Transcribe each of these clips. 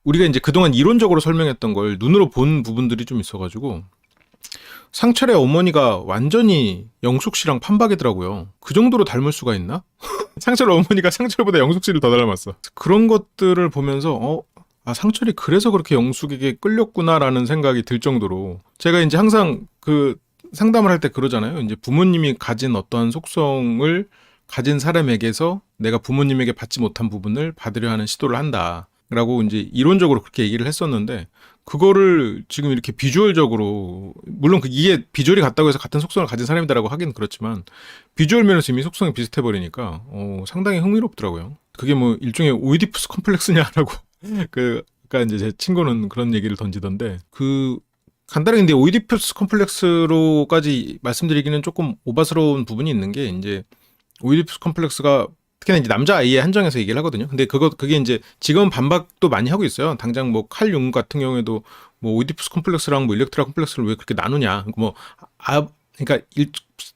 우리가 이제 그동안 이론적으로 설명했던 걸 눈으로 본 부분들이 좀 있어가지고 상철의 어머니가 완전히 영숙 씨랑 판박이더라고요. 그 정도로 닮을 수가 있나? 상철 어머니가 상철보다 영숙 씨를 더 닮았어. 그런 것들을 보면서 상철이 그래서 그렇게 영숙에게 끌렸구나라는 생각이 들 정도로 제가 이제 항상 그 상담을 할 때 그러잖아요. 이제 부모님이 가진 어떠한 속성을 가진 사람에게서 내가 부모님에게 받지 못한 부분을 받으려 하는 시도를 한다. 라고 이제 이론적으로 그렇게 얘기를 했었는데 그거를 지금 이렇게 비주얼적으로 물론 이게 비주얼이 같다고 해서 같은 속성을 가진 사람이다라고 하긴 그렇지만 비주얼 면에서 이미 속성이 비슷해 버리니까 상당히 흥미롭더라고요. 그게 뭐 일종의 오이디푸스 컴플렉스냐라고 그러니까 이제 제 친구는 그런 얘기를 던지던데 간단하게 근데 오이디푸스 컴플렉스로까지 말씀드리기는 조금 오바스러운 부분이 있는 게 이제 오이디푸스 컴플렉스가 특히나 이제 남자아이에 한정해서 얘기를 하거든요. 근데 그게 이제 지금은 반박도 많이 하고 있어요. 당장 뭐 칼 융 같은 경우에도 뭐 오이디푸스 컴플렉스랑 뭐 일렉트라 컴플렉스를 왜 그렇게 나누냐. 그러니까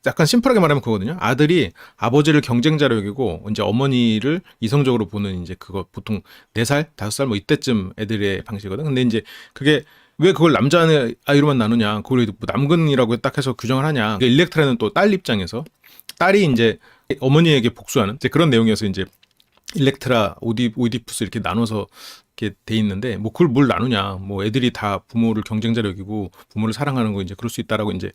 약간 심플하게 말하면 그거거든요. 아들이 아버지를 경쟁자로 여기고 이제 어머니를 이성적으로 보는 이제 그거 보통 4살, 5살 뭐 이때쯤 애들의 방식이거든. 근데 이제 그게 왜 그걸 남자아이로만 나누냐. 그걸 뭐 남근이라고 딱 해서 규정을 하냐. 일렉트라는 또 딸 입장에서 딸이 이제 어머니에게 복수하는 이제 그런 내용이어서 이제 일렉트라, 오이디푸스 이렇게 나눠서 이렇게 돼 있는데 뭐 그걸 뭘 나누냐. 뭐 애들이 다 부모를 경쟁자로 여기고 부모를 사랑하는 거 이제 그럴 수 있다라고 이제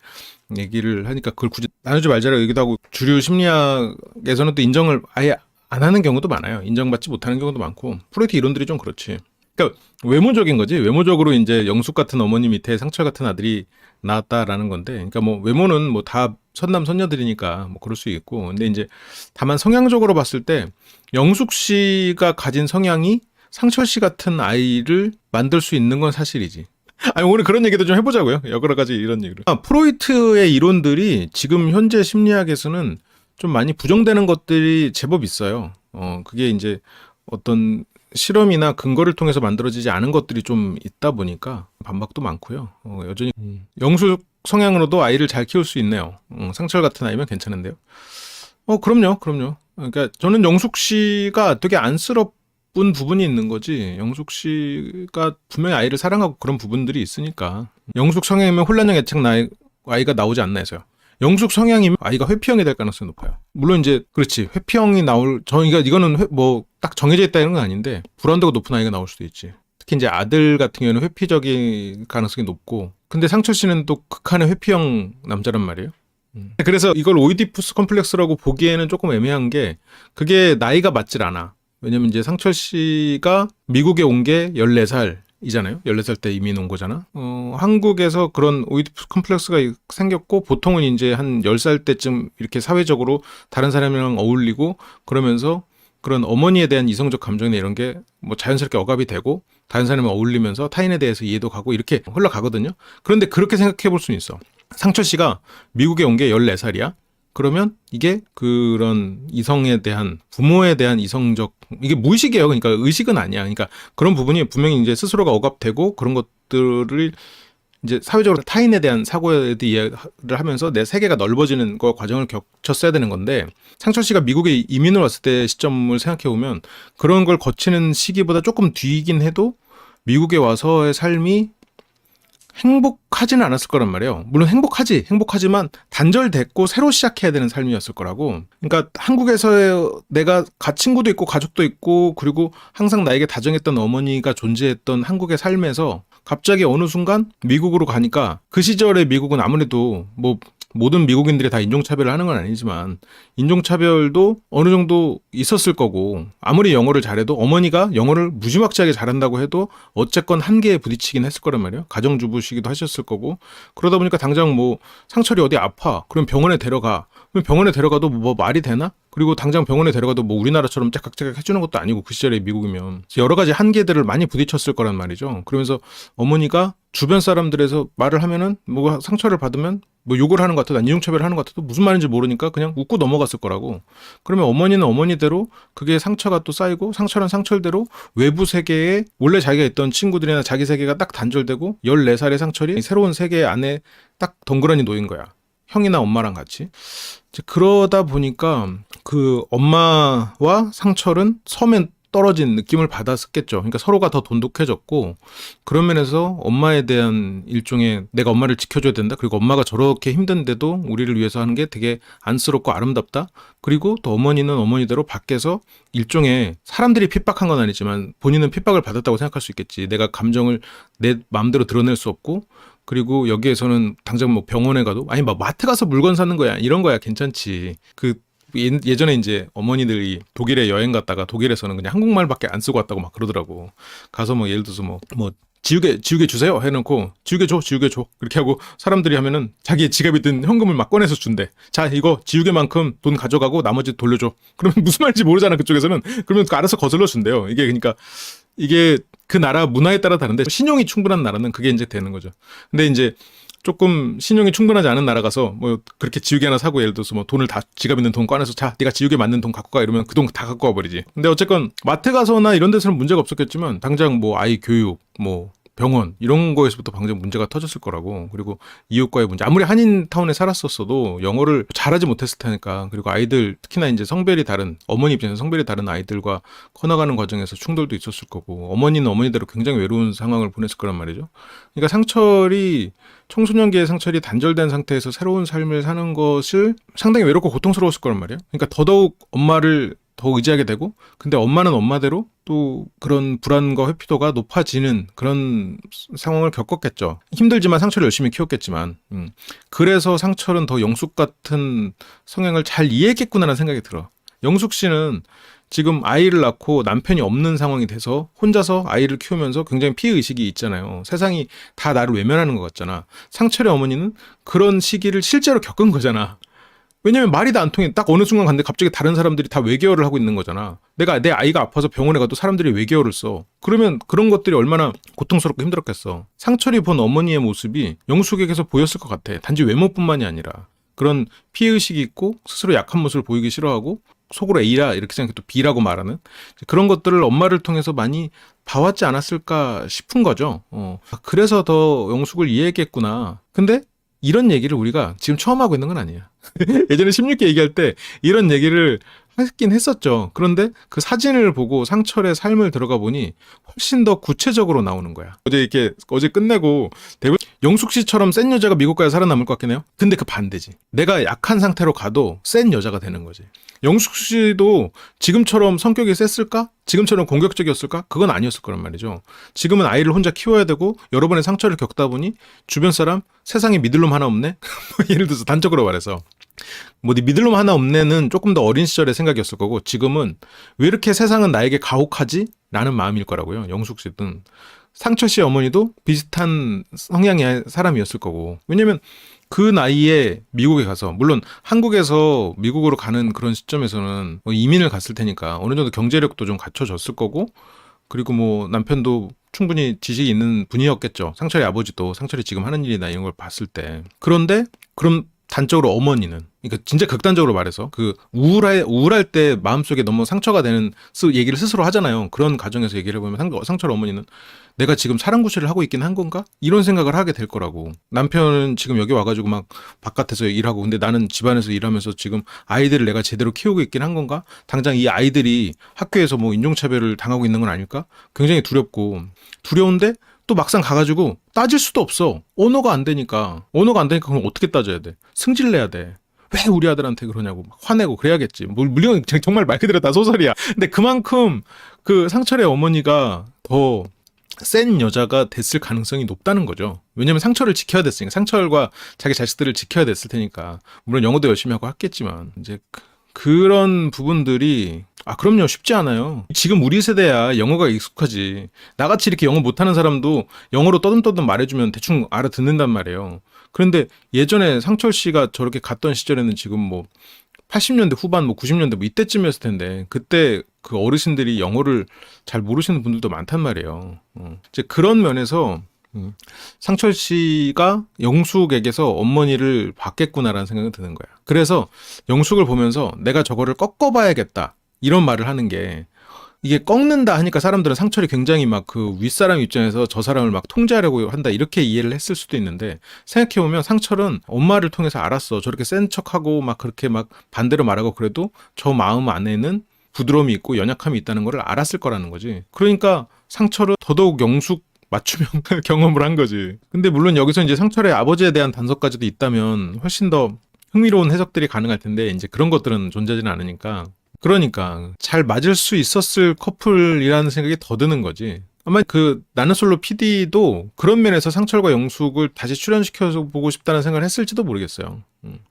얘기를 하니까 그걸 굳이 나누지 말자라고 얘기도 하고 주류 심리학에서는 또 인정을 아예 안 하는 경우도 많아요. 인정받지 못하는 경우도 많고 프로이트 이론들이 좀 그렇지. 그러니까 외모적인 거지. 외모적으로 이제 영숙 같은 어머니 밑에 상철 같은 아들이 나왔다라는 건데, 그러니까 뭐 외모는 뭐 다 선남 선녀들이니까 뭐 그럴 수 있고, 근데 이제 다만 성향적으로 봤을 때 영숙 씨가 가진 성향이 상철 씨 같은 아이를 만들 수 있는 건 사실이지. 아니 오늘 그런 얘기도 좀 해보자고요. 여러 가지 이런 얘기를. 프로이트의 이론들이 지금 현재 심리학에서는 좀 많이 부정되는 것들이 제법 있어요. 그게 이제 어떤 실험이나 근거를 통해서 만들어지지 않은 것들이 좀 있다 보니까 반박도 많고요. 여전히 영숙 성향으로도 아이를 잘 키울 수 있네요. 상철 같은 아이면 괜찮은데요. 그럼요. 그러니까 저는 영숙 씨가 되게 안쓰러운 부분이 있는 거지. 영숙 씨가 분명히 아이를 사랑하고 그런 부분들이 있으니까. 영숙 성향이면 혼란형 애착 아이가 나오지 않나 해서요. 영숙 성향이면 아이가 회피형이 될 가능성이 높아요. 물론 이제 그렇지 회피형이 그러니까 이거는 뭐 딱 정해져 있다는 건 아닌데 불안도가 높은 아이가 나올 수도 있지. 특히 이제 아들 같은 경우는 회피적인 가능성이 높고 근데 상철 씨는 또 극한의 회피형 남자란 말이에요. 그래서 이걸 오이디푸스 컴플렉스라고 보기에는 조금 애매한 게 그게 나이가 맞질 않아. 왜냐면 이제 상철 씨가 미국에 온 게 14살 이잖아요. 14살 때 이민 온 거잖아. 한국에서 그런 오이디푸스 컴플렉스가 생겼고 보통은 이제 한 10살 때쯤 이렇게 사회적으로 다른 사람이랑 어울리고 그러면서 그런 어머니에 대한 이성적 감정이나 이런 게 뭐 자연스럽게 억압이 되고 다른 사람과 어울리면서 타인에 대해서 이해도 가고 이렇게 흘러가거든요. 그런데 그렇게 생각해 볼 수는 있어. 상철 씨가 미국에 온 게 14살이야. 그러면 이게 그런 이성에 대한 부모에 대한 이성적 이게 무의식이에요. 그러니까 의식은 아니야. 그러니까 그런 부분이 분명히 이제 스스로가 억압되고 그런 것들을 이제 사회적으로 타인에 대한 사고에 대해 이해를 하면서 내 세계가 넓어지는 거 과정을 겪었어야 되는 건데 상철 씨가 미국에 이민을 왔을 때 시점을 생각해 보면 그런 걸 거치는 시기보다 조금 뒤이긴 해도 미국에 와서의 삶이 행복하지는 않았을 거란 말이에요. 물론 행복하지만 단절됐고 새로 시작해야 되는 삶이었을 거라고. 그러니까 한국에서 내가 친구도 있고 가족도 있고 그리고 항상 나에게 다정했던 어머니가 존재했던 한국의 삶에서 갑자기 어느 순간 미국으로 가니까 그 시절의 미국은 아무래도 뭐 모든 미국인들이 다 인종차별을 하는 건 아니지만 인종차별도 어느 정도 있었을 거고 아무리 영어를 잘해도 어머니가 영어를 무지막지하게 잘한다고 해도 어쨌건 한계에 부딪히긴 했을 거란 말이에요. 가정주부시기도 하셨을 거고 그러다 보니까 당장 뭐 상철이 어디 아파 그럼 병원에 데려가 그럼 병원에 데려가도 뭐 말이 되나? 그리고 당장 병원에 데려가도 뭐 우리나라처럼 째깍째깍 해주는 것도 아니고 그 시절에 미국이면 여러 가지 한계들을 많이 부딪혔을 거란 말이죠. 그러면서 어머니가 주변 사람들에서 말을 하면은 뭐 상처를 받으면 뭐 욕을 하는 것 같아도 인종차별을 하는 것 같아도 무슨 말인지 모르니까 그냥 웃고 넘어갔을 거라고. 그러면 어머니는 어머니대로 그게 상처가 또 쌓이고 상처는 상처대로 외부 세계에 원래 자기가 있던 친구들이나 자기 세계가 딱 단절되고 14살의 상철이 새로운 세계 안에 딱 덩그러니 놓인 거야. 형이나 엄마랑 같이. 이제 그러다 보니까 그 엄마와 상철은 떨어진 느낌을 받았겠죠. 그러니까 서로가 더 돈독해졌고, 그런 면에서 엄마에 대한 일종의 내가 엄마를 지켜줘야 된다. 그리고 엄마가 저렇게 힘든데도 우리를 위해서 하는 게 되게 안쓰럽고 아름답다. 그리고 또 어머니는 어머니대로 밖에서 일종의 사람들이 핍박한 건 아니지만 본인은 핍박을 받았다고 생각할 수 있겠지. 내가 감정을 내 마음대로 드러낼 수 없고, 그리고 여기에서는 당장 뭐 병원에 가도 아니 막 마트 가서 물건 사는 거야 이런 거야 괜찮지. 그 예전에 이제 어머니들이 독일에 여행 갔다가 독일에서는 그냥 한국말밖에 안 쓰고 왔다고 막 그러더라고. 가서 뭐 예를 들어서 뭐 지우개 주세요 해놓고 지우개 줘 그렇게 하고 사람들이 하면은 자기의 지갑에 든 현금을 막 꺼내서 준대. 자 이거 지우개만큼 돈 가져가고 나머지 돌려줘. 그러면 무슨 말인지 모르잖아 그쪽에서는. 그러면 알아서 거슬러 준대요. 이게 그러니까 이게 그 나라 문화에 따라 다른데 신용이 충분한 나라는 그게 이제 되는 거죠. 근데 이제 조금 신용이 충분하지 않은 나라 가서 뭐 그렇게 지우개 하나 사고 예를 들어서 뭐 돈을 다 지갑 있는 돈 꺼내서 자 네가 지우개 맞는 돈 갖고 가 이러면 그 돈 다 갖고 와 버리지. 근데 어쨌건 마트 가서나 이런 데서는 문제가 없었겠지만 당장 뭐 아이 교육 뭐 병원 이런 거에서부터 당장 문제가 터졌을 거라고. 그리고 이웃과의 문제. 아무리 한인타운에 살았었어도 영어를 잘하지 못했을 테니까. 그리고 아이들 특히나 이제 성별이 다른 어머니 입장에서 성별이 다른 아이들과 커나가는 과정에서 충돌도 있었을 거고 어머니는 어머니대로 굉장히 외로운 상황을 보냈을 거란 말이죠. 그러니까 청소년기의 상철이 단절된 상태에서 새로운 삶을 사는 것을 상당히 외롭고 고통스러웠을 거란 말이에요. 그러니까 더더욱 엄마를 더 의지하게 되고 근데 엄마는 엄마대로 또 그런 불안과 회피도가 높아지는 그런 상황을 겪었겠죠. 힘들지만 상철을 열심히 키웠겠지만 그래서 상철은 더 영숙 같은 성향을 잘 이해했겠구나라는 생각이 들어. 영숙 씨는 지금 아이를 낳고 남편이 없는 상황이 돼서 혼자서 아이를 키우면서 굉장히 피해의식이 있잖아요. 세상이 다 나를 외면하는 것 같잖아. 상철의 어머니는 그런 시기를 실제로 겪은 거잖아. 왜냐면 말이 다 안 통해. 딱 어느 순간 갔는데 갑자기 다른 사람들이 다 외계어를 하고 있는 거잖아. 내 아이가 아파서 병원에 가도 사람들이 외계어를 써. 그러면 그런 것들이 얼마나 고통스럽고 힘들었겠어. 상철이 본 어머니의 모습이 영숙에게서 보였을 것 같아. 단지 외모뿐만이 아니라 그런 피해의식이 있고 스스로 약한 모습을 보이기 싫어하고 속으로 A라 이렇게 생각해 또 B라고 말하는 그런 것들을 엄마를 통해서 많이 봐왔지 않았을까 싶은 거죠. 그래서 더 영숙을 이해했겠구나. 근데 이런 얘기를 우리가 지금 처음 하고 있는 건 아니야. 예전에 16기 얘기할 때 이런 얘기를 하긴 했었죠. 그런데 그 사진을 보고 상철의 삶을 들어가 보니 훨씬 더 구체적으로 나오는 거야. 어제 끝내고 대부분 영숙 씨처럼 센 여자가 미국 가야 살아남을 것 같긴 해요. 근데 그 반대지. 내가 약한 상태로 가도 센 여자가 되는 거지. 영숙 씨도 지금처럼 성격이 셌을까? 지금처럼 공격적이었을까? 그건 아니었을 거란 말이죠. 지금은 아이를 혼자 키워야 되고 여러 번의 상처를 겪다 보니 주변 사람 세상에 믿을 놈 하나 없네? 예를 들어서 단적으로 말해서 네 믿을 놈 하나 없네는 조금 더 어린 시절의 생각이었을 거고 지금은 왜 이렇게 세상은 나에게 가혹하지? 라는 마음일 거라고요. 영숙 씨든 상철 씨의 어머니도 비슷한 성향의 사람이었을 거고 왜냐면 그 나이에 미국에 가서 물론 한국에서 미국으로 가는 그런 시점에서는 이민을 갔을 테니까 어느 정도 경제력도 좀 갖춰졌을 거고 그리고 뭐 남편도 충분히 지식이 있는 분이었겠죠. 상철의 아버지도 상철이 지금 하는 일이나 이런 걸 봤을 때 그런데 그럼 단적으로 어머니는 그러니까 진짜 극단적으로 말해서 그 우울할 때 마음속에 너무 상처가 되는 얘기를 스스로 하잖아요. 그런 가정에서 얘기를 해보면 상철 어머니는 내가 지금 사랑구실을 하고 있긴 한 건가? 이런 생각을 하게 될 거라고. 남편은 지금 여기 와가지고 막 바깥에서 일하고 근데 나는 집안에서 일하면서 지금 아이들을 내가 제대로 키우고 있긴 한 건가? 당장 이 아이들이 학교에서 뭐 인종차별을 당하고 있는 건 아닐까? 굉장히 두려운데 또 막상 가가지고 따질 수도 없어. 언어가 안 되니까 그럼 어떻게 따져야 돼? 승질내야 돼. 왜 우리 아들한테 그러냐고 막 화내고 그래야겠지. 물론 정말 말 그대로 다 소설이야. 근데 그만큼 그 상철의 어머니가 더 센 여자가 됐을 가능성이 높다는 거죠. 왜냐면 상철을 지켜야 됐으니까. 상철과 자기 자식들을 지켜야 됐을 테니까. 물론 영어도 열심히 하고 했겠지만 이제 그런 부분들이 그럼요 쉽지 않아요. 지금 우리 세대야 영어가 익숙하지. 나같이 이렇게 영어 못하는 사람도 영어로 떠듬떠듬 말해주면 대충 알아듣는단 말이에요. 그런데 예전에 상철 씨가 저렇게 갔던 시절에는 지금 뭐 80년대 후반 뭐 90년대 뭐 이때쯤이었을 텐데 그때 그 어르신들이 영어를 잘 모르시는 분들도 많단 말이에요. 이제 그런 면에서 상철 씨가 영숙에게서 어머니를 받겠구나라는 생각이 드는 거야. 그래서 영숙을 보면서 내가 저거를 꺾어봐야겠다 이런 말을 하는 게 이게 꺾는다 하니까 사람들은 상철이 굉장히 막 그 윗사람 입장에서 저 사람을 막 통제하려고 한다 이렇게 이해를 했을 수도 있는데 생각해보면 상철은 엄마를 통해서 알았어. 저렇게 센 척하고 막 그렇게 막 반대로 말하고 그래도 저 마음 안에는 부드러움이 있고 연약함이 있다는 걸 알았을 거라는 거지. 그러니까 상철은 더더욱 영숙 맞춤형 경험을 한 거지. 근데 물론 여기서 이제 상철의 아버지에 대한 단서까지도 있다면 훨씬 더 흥미로운 해석들이 가능할 텐데 이제 그런 것들은 존재하지는 않으니까. 그러니까 잘 맞을 수 있었을 커플이라는 생각이 더 드는 거지. 아마 그 나는 솔로 PD도 그런 면에서 상철과 영숙을 다시 출연시켜서 보고 싶다는 생각을 했을지도 모르겠어요.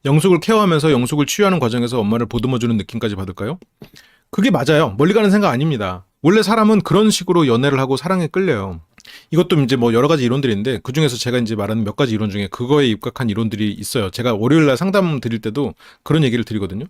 영숙을 케어하면서 영숙을 치유하는 과정에서 엄마를 보듬어주는 느낌까지 받을까요? 그게 맞아요. 멀리 가는 생각 아닙니다. 원래 사람은 그런 식으로 연애를 하고 사랑에 끌려요. 이것도 이제 뭐 여러 가지 이론들이 있는데 그 중에서 제가 이제 말하는 몇 가지 이론 중에 그거에 입각한 이론들이 있어요. 제가 월요일날 상담 드릴 때도 그런 얘기를 드리거든요.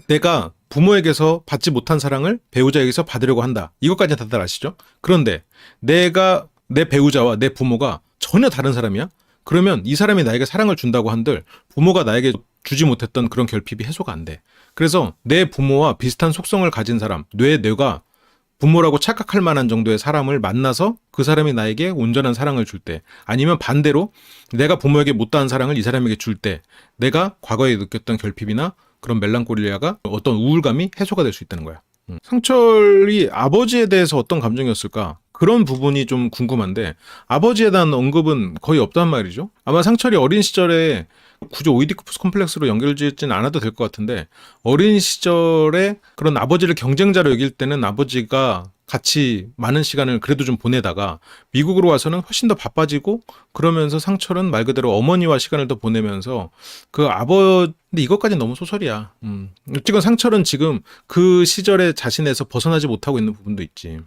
내가 부모에게서 받지 못한 사랑을 배우자에게서 받으려고 한다. 이것까지는 다들 아시죠? 그런데 내가 내 배우자와 내 부모가 전혀 다른 사람이야? 그러면 이 사람이 나에게 사랑을 준다고 한들 부모가 나에게 주지 못했던 그런 결핍이 해소가 안 돼. 그래서 내 부모와 비슷한 속성을 가진 사람, 뇌가 부모라고 착각할 만한 정도의 사람을 만나서 그 사람이 나에게 온전한 사랑을 줄 때, 아니면 반대로 내가 부모에게 못다한 사랑을 이 사람에게 줄 때 내가 과거에 느꼈던 결핍이나 그런 멜랑콜리아가 어떤 우울감이 해소가 될 수 있다는 거야. 상철이 아버지에 대해서 어떤 감정이었을까? 그런 부분이 좀 궁금한데 아버지에 대한 언급은 거의 없단 말이죠. 아마 상철이 어린 시절에 굳이 오이디푸스 컴플렉스로 연결짓지는 않아도 될 것 같은데 어린 시절에 그런 아버지를 경쟁자로 여길 때는 아버지가 같이 많은 시간을 그래도 좀 보내다가 미국으로 와서는 훨씬 더 바빠지고 그러면서 상철은 말 그대로 어머니와 시간을 더 보내면서 근데 이것까지는 너무 소설이야. 어쨌건 상철은 지금 그 시절의 자신에서 벗어나지 못하고 있는 부분도 있지.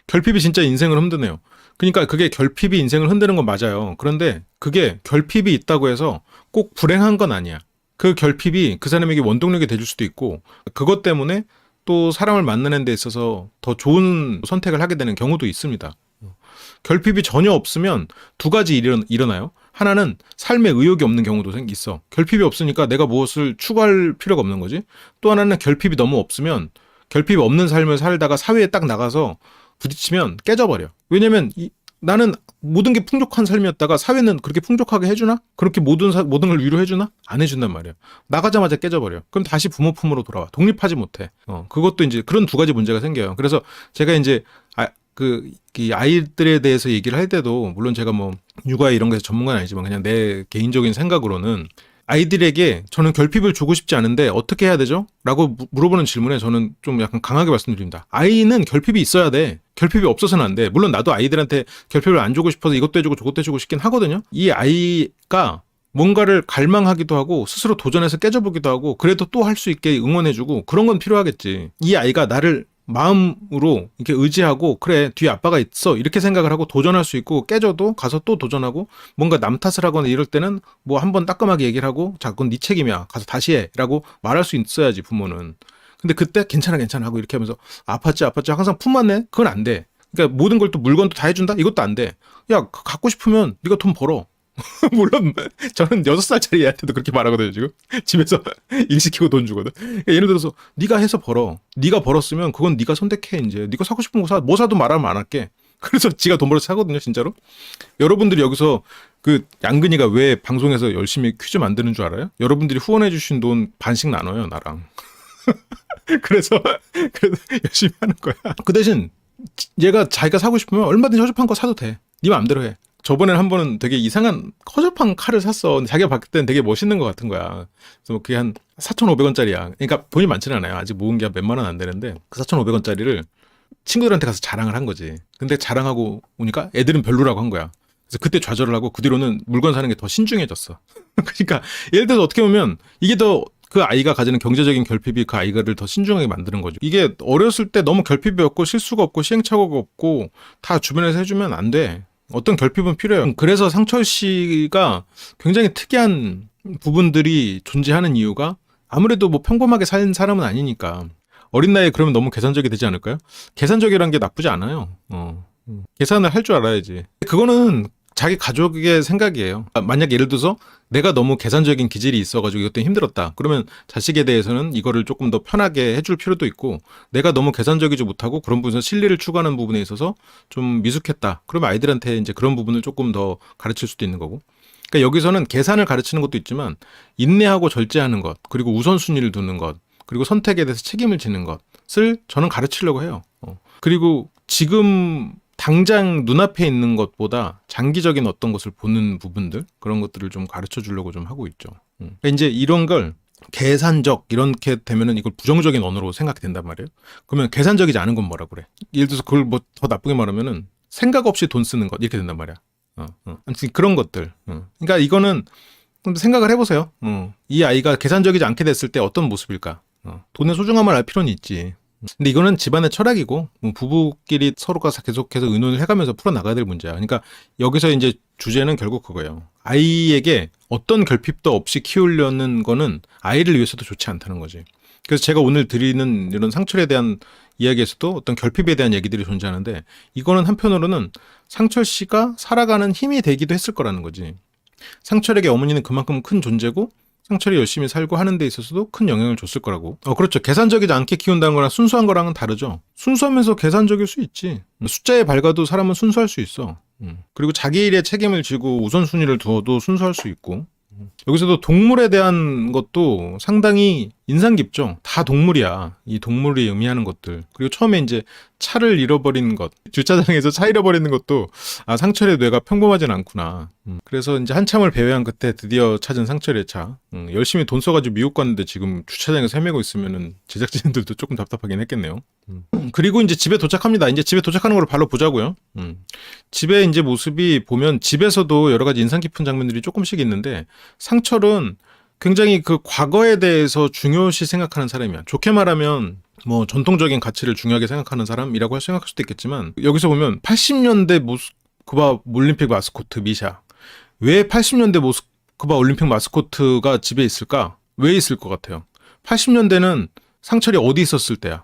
결핍이 진짜 인생을 흔드네요. 그러니까 그게 결핍이 인생을 흔드는 건 맞아요. 그런데 그게 결핍이 있다고 해서 꼭 불행한 건 아니야. 그 결핍이 그 사람에게 원동력이 돼줄 수도 있고 그것 때문에 또 사람을 만나는 데 있어서 더 좋은 선택을 하게 되는 경우도 있습니다. 결핍이 전혀 없으면 두 가지 일이 일어나요. 하나는 삶에 의욕이 없는 경우도 있어. 결핍이 없으니까 내가 무엇을 추구할 필요가 없는 거지. 또 하나는 결핍이 너무 없으면 결핍이 없는 삶을 살다가 사회에 딱 나가서 부딪히면 깨져버려. 왜냐면 나는 모든 게 풍족한 삶이었다가 사회는 그렇게 풍족하게 해주나? 그렇게 모든 걸 위로해주나? 안 해준단 말이야. 나가자마자 깨져버려. 그럼 다시 부모 품으로 돌아와. 독립하지 못해. 그것도 이제 그런 두 가지 문제가 생겨요. 그래서 제가 이제 이 아이들에 대해서 얘기를 할 때도 물론 제가 뭐 육아 이런 거에서 전문가는 아니지만 그냥 내 개인적인 생각으로는 아이들에게 저는 결핍을 주고 싶지 않은데 어떻게 해야 되죠? 라고 물어보는 질문에 저는 좀 약간 강하게 말씀드립니다. 아이는 결핍이 있어야 돼. 결핍이 없어서는 안 돼. 물론 나도 아이들한테 결핍을 안 주고 싶어서 이것도 해주고 저것도 해주고 싶긴 하거든요. 이 아이가 뭔가를 갈망하기도 하고 스스로 도전해서 깨져보기도 하고 그래도 또 할 수 있게 응원해주고 그런 건 필요하겠지. 이 아이가 나를 마음으로 이렇게 의지하고 그래 뒤에 아빠가 있어 이렇게 생각을 하고 도전할 수 있고 깨져도 가서 또 도전하고 뭔가 남 탓을 하거나 이럴 때는 뭐 한번 따끔하게 얘기를 하고 자 그건 네 책임이야 가서 다시 해 라고 말할 수 있어야지 부모는. 근데 그때 괜찮아 하고 이렇게 하면서 아팠지 항상 품 안내 그건 안 돼. 그러니까 모든 걸 또 물건도 다 해준다 이것도 안 돼. 야 갖고 싶으면 네가 돈 벌어. 물론 저는 6살짜리 애한테도 그렇게 말하거든요. 지금 집에서 일 시키고 돈 주거든. 그러니까 예를 들어서 네가 해서 벌어. 네가 벌었으면 그건 네가 선택해. 이제 네가 사고 싶은 거 사. 뭐 사도 말하면 안 할게. 그래서 지가 돈 벌어서 사거든요. 진짜로. 여러분들이 여기서 그 양근이가 왜 방송에서 열심히 퀴즈 만드는 줄 알아요? 여러분들이 후원해 주신 돈 반씩 나눠요 나랑. 그래서 열심히 하는 거야. 그 대신 얘가 자기가 사고 싶으면 얼마든지 허접한 거 사도 돼. 네 마음대로 해. 저번에 한 번은 되게 이상한 허접한 칼을 샀어. 근데 자기가 봤을 때는 되게 멋있는 것 같은 거야. 그래서 그게 한 4,500원짜리야. 그러니까 돈이 많지는 않아요. 아직 모은 게 몇만 원 안 되는데 그 4,500원짜리를 친구들한테 가서 자랑을 한 거지. 근데 자랑하고 오니까 애들은 별로라고 한 거야. 그래서 그때 좌절을 하고 그 뒤로는 물건 사는 게 더 신중해졌어. 그러니까 예를 들어서 어떻게 보면 이게 더 그 아이가 가지는 경제적인 결핍이 그 아이를 더 신중하게 만드는 거죠. 이게 어렸을 때 너무 결핍이 없고 실수가 없고 시행착오가 없고 다 주변에서 해주면 안 돼. 어떤 결핍은 필요해요. 그래서 상철 씨가 굉장히 특이한 부분들이 존재하는 이유가 아무래도 뭐 평범하게 산 사람은 아니니까 어린 나이에 그러면 너무 계산적이 되지 않을까요? 계산적이란 게 나쁘지 않아요. 계산을 할 줄 알아야지. 그거는 자기 가족의 생각이에요. 만약 예를 들어서 내가 너무 계산적인 기질이 있어가지고 이것 때문에 힘들었다. 그러면 자식에 대해서는 이거를 조금 더 편하게 해줄 필요도 있고 내가 너무 계산적이지 못하고 그런 부분에서 실리를 추구하는 부분에 있어서 좀 미숙했다. 그러면 아이들한테 이제 그런 부분을 조금 더 가르칠 수도 있는 거고. 그러니까 여기서는 계산을 가르치는 것도 있지만 인내하고 절제하는 것, 그리고 우선순위를 두는 것, 그리고 선택에 대해서 책임을 지는 것, 것을 저는 가르치려고 해요. 그리고 지금 당장 눈앞에 있는 것보다 장기적인 어떤 것을 보는 부분들, 그런 것들을 좀 가르쳐 주려고 좀 하고 있죠. 그러니까 이제 이런 걸 계산적 이렇게 되면은 이걸 부정적인 언어로 생각이 된단 말이에요. 그러면 계산적이지 않은 건 뭐라 그래? 예를 들어서 그걸 뭐 더 나쁘게 말하면은 생각 없이 돈 쓰는 것 이렇게 된단 말이야. 아무튼 그런 것들. 그러니까 이거는 생각을 해보세요. 이 아이가 계산적이지 않게 됐을 때 어떤 모습일까? 돈의 소중함을 알 필요는 있지. 근데 이거는 집안의 철학이고 부부끼리 서로가 계속해서 의논을 해가면서 풀어나가야 될 문제야. 그러니까 여기서 이제 주제는 결국 그거예요. 아이에게 어떤 결핍도 없이 키우려는 거는 아이를 위해서도 좋지 않다는 거지. 그래서 제가 오늘 드리는 이런 상철에 대한 이야기에서도 어떤 결핍에 대한 얘기들이 존재하는데, 이거는 한편으로는 상철 씨가 살아가는 힘이 되기도 했을 거라는 거지. 상철에게 어머니는 그만큼 큰 존재고 상철이 열심히 살고 하는 데 있어서도 큰 영향을 줬을 거라고. 그렇죠. 계산적이지 않게 키운다는 거랑 순수한 거랑은 다르죠. 순수하면서 계산적일 수 있지. 숫자에 밝아도 사람은 순수할 수 있어. 그리고 자기 일에 책임을 지고 우선순위를 두어도 순수할 수 있고. 여기서도 동물에 대한 것도 상당히 인상 깊죠. 다 동물이야. 이 동물이 의미하는 것들. 그리고 처음에 이제 차를 잃어버리는 것, 주차장에서 차 잃어버리는 것도 상철의 뇌가 평범하진 않구나. 그래서 이제 한참을 배회한 끝에 드디어 찾은 상철의 차. 열심히 돈 써가지고 미국 갔는데 지금 주차장에서 헤매고 있으면은 제작진들도 조금 답답하긴 했겠네요. 그리고 이제 집에 도착합니다. 이제 집에 도착하는 걸 바로 보자고요. 집에 이제 모습이 보면 집에서도 여러 가지 인상 깊은 장면들이 조금씩 있는데, 상철은 굉장히 그 과거에 대해서 중요시 생각하는 사람이야. 좋게 말하면 뭐 전통적인 가치를 중요하게 생각하는 사람이라고 생각할 수도 있겠지만, 여기서 보면 80년대 모스크바 올림픽 마스코트 미샤. 왜 80년대 모스크바 올림픽 마스코트가 집에 있을까? 왜 있을 것 같아요? 80년대는 상철이 어디 있었을 때야?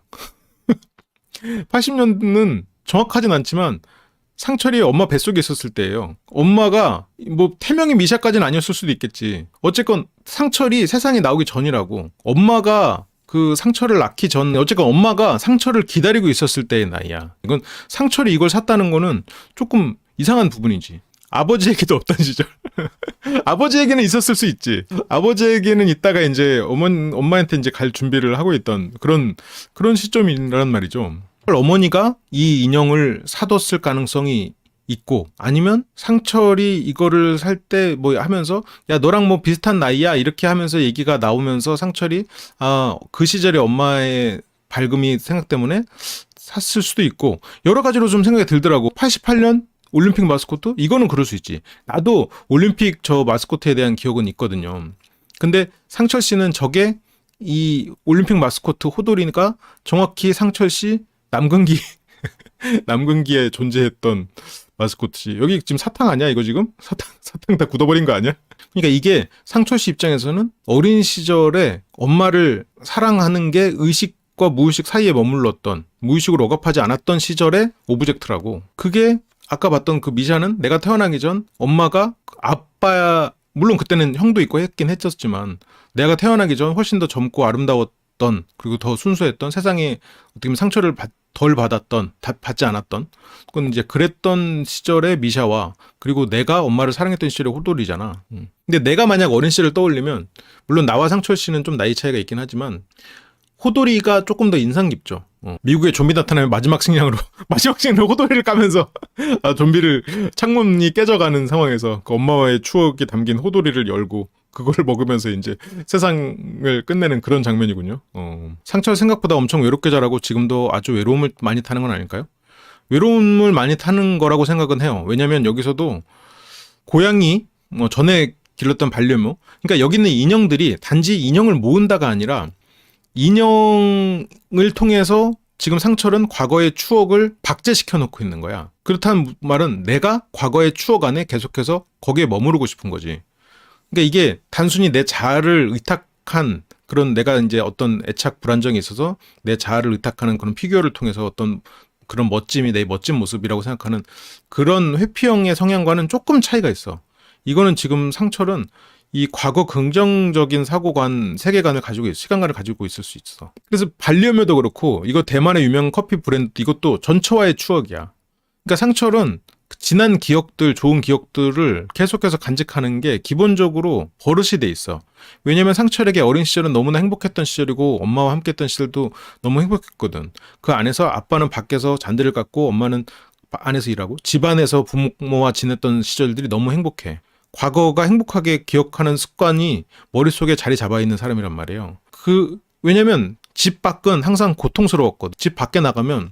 80년대는 정확하진 않지만 상철이 엄마 뱃속에 있었을 때예요. 엄마가 뭐 태명이 미샤까지는 아니었을 수도 있겠지. 어쨌건 상철이 세상에 나오기 전이라고. 엄마가 그 상철을 낳기 전, 어쨌건 엄마가 상철을 기다리고 있었을 때의 나이야. 이건 상철이 이걸 샀다는 거는 조금 이상한 부분이지. 아버지에게도 없던 시절. 아버지에게는 있었을 수 있지. 아버지에게는 있다가 이제 엄마한테 이제 갈 준비를 하고 있던 그런 시점이란 말이죠. 어머니가 이 인형을 사뒀을 가능성이 있고, 아니면 상철이 이거를 살 때 뭐 하면서 야 너랑 뭐 비슷한 나이야 이렇게 하면서 얘기가 나오면서 상철이 그 시절에 엄마의 밝음이 생각 때문에 샀을 수도 있고, 여러 가지로 좀 생각이 들더라고. 88년 올림픽 마스코트? 이거는 그럴 수 있지. 나도 올림픽 저 마스코트에 대한 기억은 있거든요. 근데 상철 씨는 저게 이 올림픽 마스코트 호돌이가 정확히 상철 씨 남근기에 존재했던 마스코트지. 여기 지금 사탕 아니야 이거 지금? 사탕 다 굳어버린 거 아니야? 그러니까 이게 상철 씨 입장에서는 어린 시절에 엄마를 사랑하는 게 의식과 무의식 사이에 머물렀던, 무의식으로 억압하지 않았던 시절의 오브젝트라고. 그게 아까 봤던 그 미샤는 내가 태어나기 전 엄마가 아빠야, 물론 그때는 형도 있고 했긴 했었지만 내가 태어나기 전 훨씬 더 젊고 아름다웠던, 그리고 더 순수했던, 세상에 어떻게 보면 상처를 덜 받았던, 받지 않았던, 그건 이제 그랬던 시절의 미샤와, 그리고 내가 엄마를 사랑했던 시절의 호돌이잖아. 근데 내가 만약 어린 시절을 떠올리면, 물론 나와 상철 씨는 좀 나이 차이가 있긴 하지만 호돌이가 조금 더 인상 깊죠. 미국에 좀비 나타나면 마지막 식량으로 호돌이를 까면서 좀비를 창문이 깨져가는 상황에서 그 엄마와의 추억이 담긴 호돌이를 열고 그걸 먹으면서 이제 세상을 끝내는 그런 장면이군요. 상철 생각보다 엄청 외롭게 자라고 지금도 아주 외로움을 많이 타는 건 아닐까요? 외로움을 많이 타는 거라고 생각은 해요. 왜냐면 여기서도 고양이, 전에 길렀던 반려묘, 그러니까 여기 있는 인형들이 단지 인형을 모은다가 아니라 인형을 통해서 지금 상철은 과거의 추억을 박제시켜 놓고 있는 거야. 그렇다는 말은 내가 과거의 추억 안에 계속해서 거기에 머무르고 싶은 거지. 그러니까 이게 단순히 내 자아를 의탁한 그런, 내가 이제 어떤 애착 불안정이 있어서 내 자아를 의탁하는 그런 피규어를 통해서 어떤 그런 멋짐이 내 멋진 모습이라고 생각하는 그런 회피형의 성향과는 조금 차이가 있어. 이거는 지금 상철은 이 과거 긍정적인 사고관, 세계관을 가지고 시간관을 가지고 있을 수 있어. 그래서 반려묘도 그렇고, 이거 대만의 유명 커피 브랜드, 이것도 전처와의 추억이야. 그러니까 상철은 지난 기억들, 좋은 기억들을 계속해서 간직하는 게 기본적으로 버릇이 돼 있어. 왜냐면 상철에게 어린 시절은 너무나 행복했던 시절이고 엄마와 함께했던 시절도 너무 행복했거든. 그 안에서 아빠는 밖에서 잔디를 깎고 엄마는 안에서 일하고 집안에서 부모와 지냈던 시절들이 너무 행복해. 과거가 행복하게 기억하는 습관이 머릿속에 자리 잡아 있는 사람이란 말이에요. 왜냐면 집 밖은 항상 고통스러웠거든. 집 밖에 나가면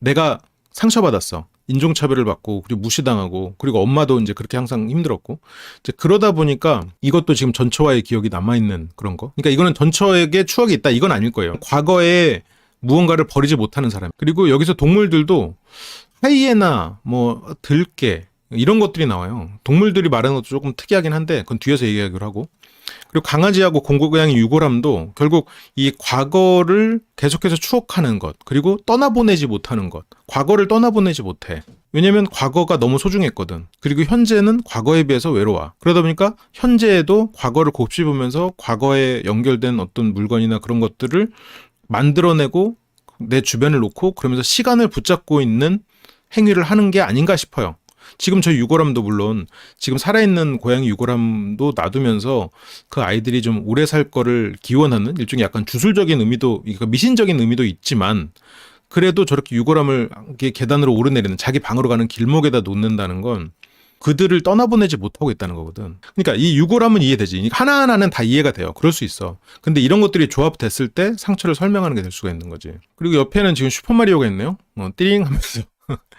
내가 상처받았어. 인종차별을 받고, 그리고 무시당하고, 그리고 엄마도 이제 그렇게 항상 힘들었고. 이제 그러다 보니까 이것도 지금 전처와의 기억이 남아있는 그런 거. 그러니까 이거는 전처에게 추억이 있다. 이건 아닐 거예요. 과거에 무언가를 버리지 못하는 사람. 그리고 여기서 동물들도 하이에나, 뭐, 들개, 이런 것들이 나와요. 동물들이 말하는 것도 조금 특이하긴 한데, 그건 뒤에서 얘기하기로 하고. 그리고 강아지하고 공고양이 유골함도 결국 이 과거를 계속해서 추억하는 것, 그리고 떠나보내지 못하는 것. 과거를 떠나보내지 못해. 왜냐면 과거가 너무 소중했거든. 그리고 현재는 과거에 비해서 외로워. 그러다 보니까 현재에도 과거를 곱씹으면서 과거에 연결된 어떤 물건이나 그런 것들을 만들어내고 내 주변을 놓고 그러면서 시간을 붙잡고 있는 행위를 하는 게 아닌가 싶어요. 지금 저 유골함도 물론 지금 살아있는 고양이 유골함도 놔두면서 그 아이들이 좀 오래 살 거를 기원하는 일종의 약간 주술적인 의미도, 그러니까 미신적인 의미도 있지만 그래도 저렇게 유골함을 계단으로 오르내리는 자기 방으로 가는 길목에다 놓는다는 건 그들을 떠나보내지 못하고 있다는 거거든. 그러니까 이 유골함은 이해되지. 하나하나는 다 이해가 돼요. 그럴 수 있어. 근데 이런 것들이 조합됐을 때 상처를 설명하는 게 될 수가 있는 거지. 그리고 옆에는 지금 슈퍼마리오가 있네요. 띠링 하면서.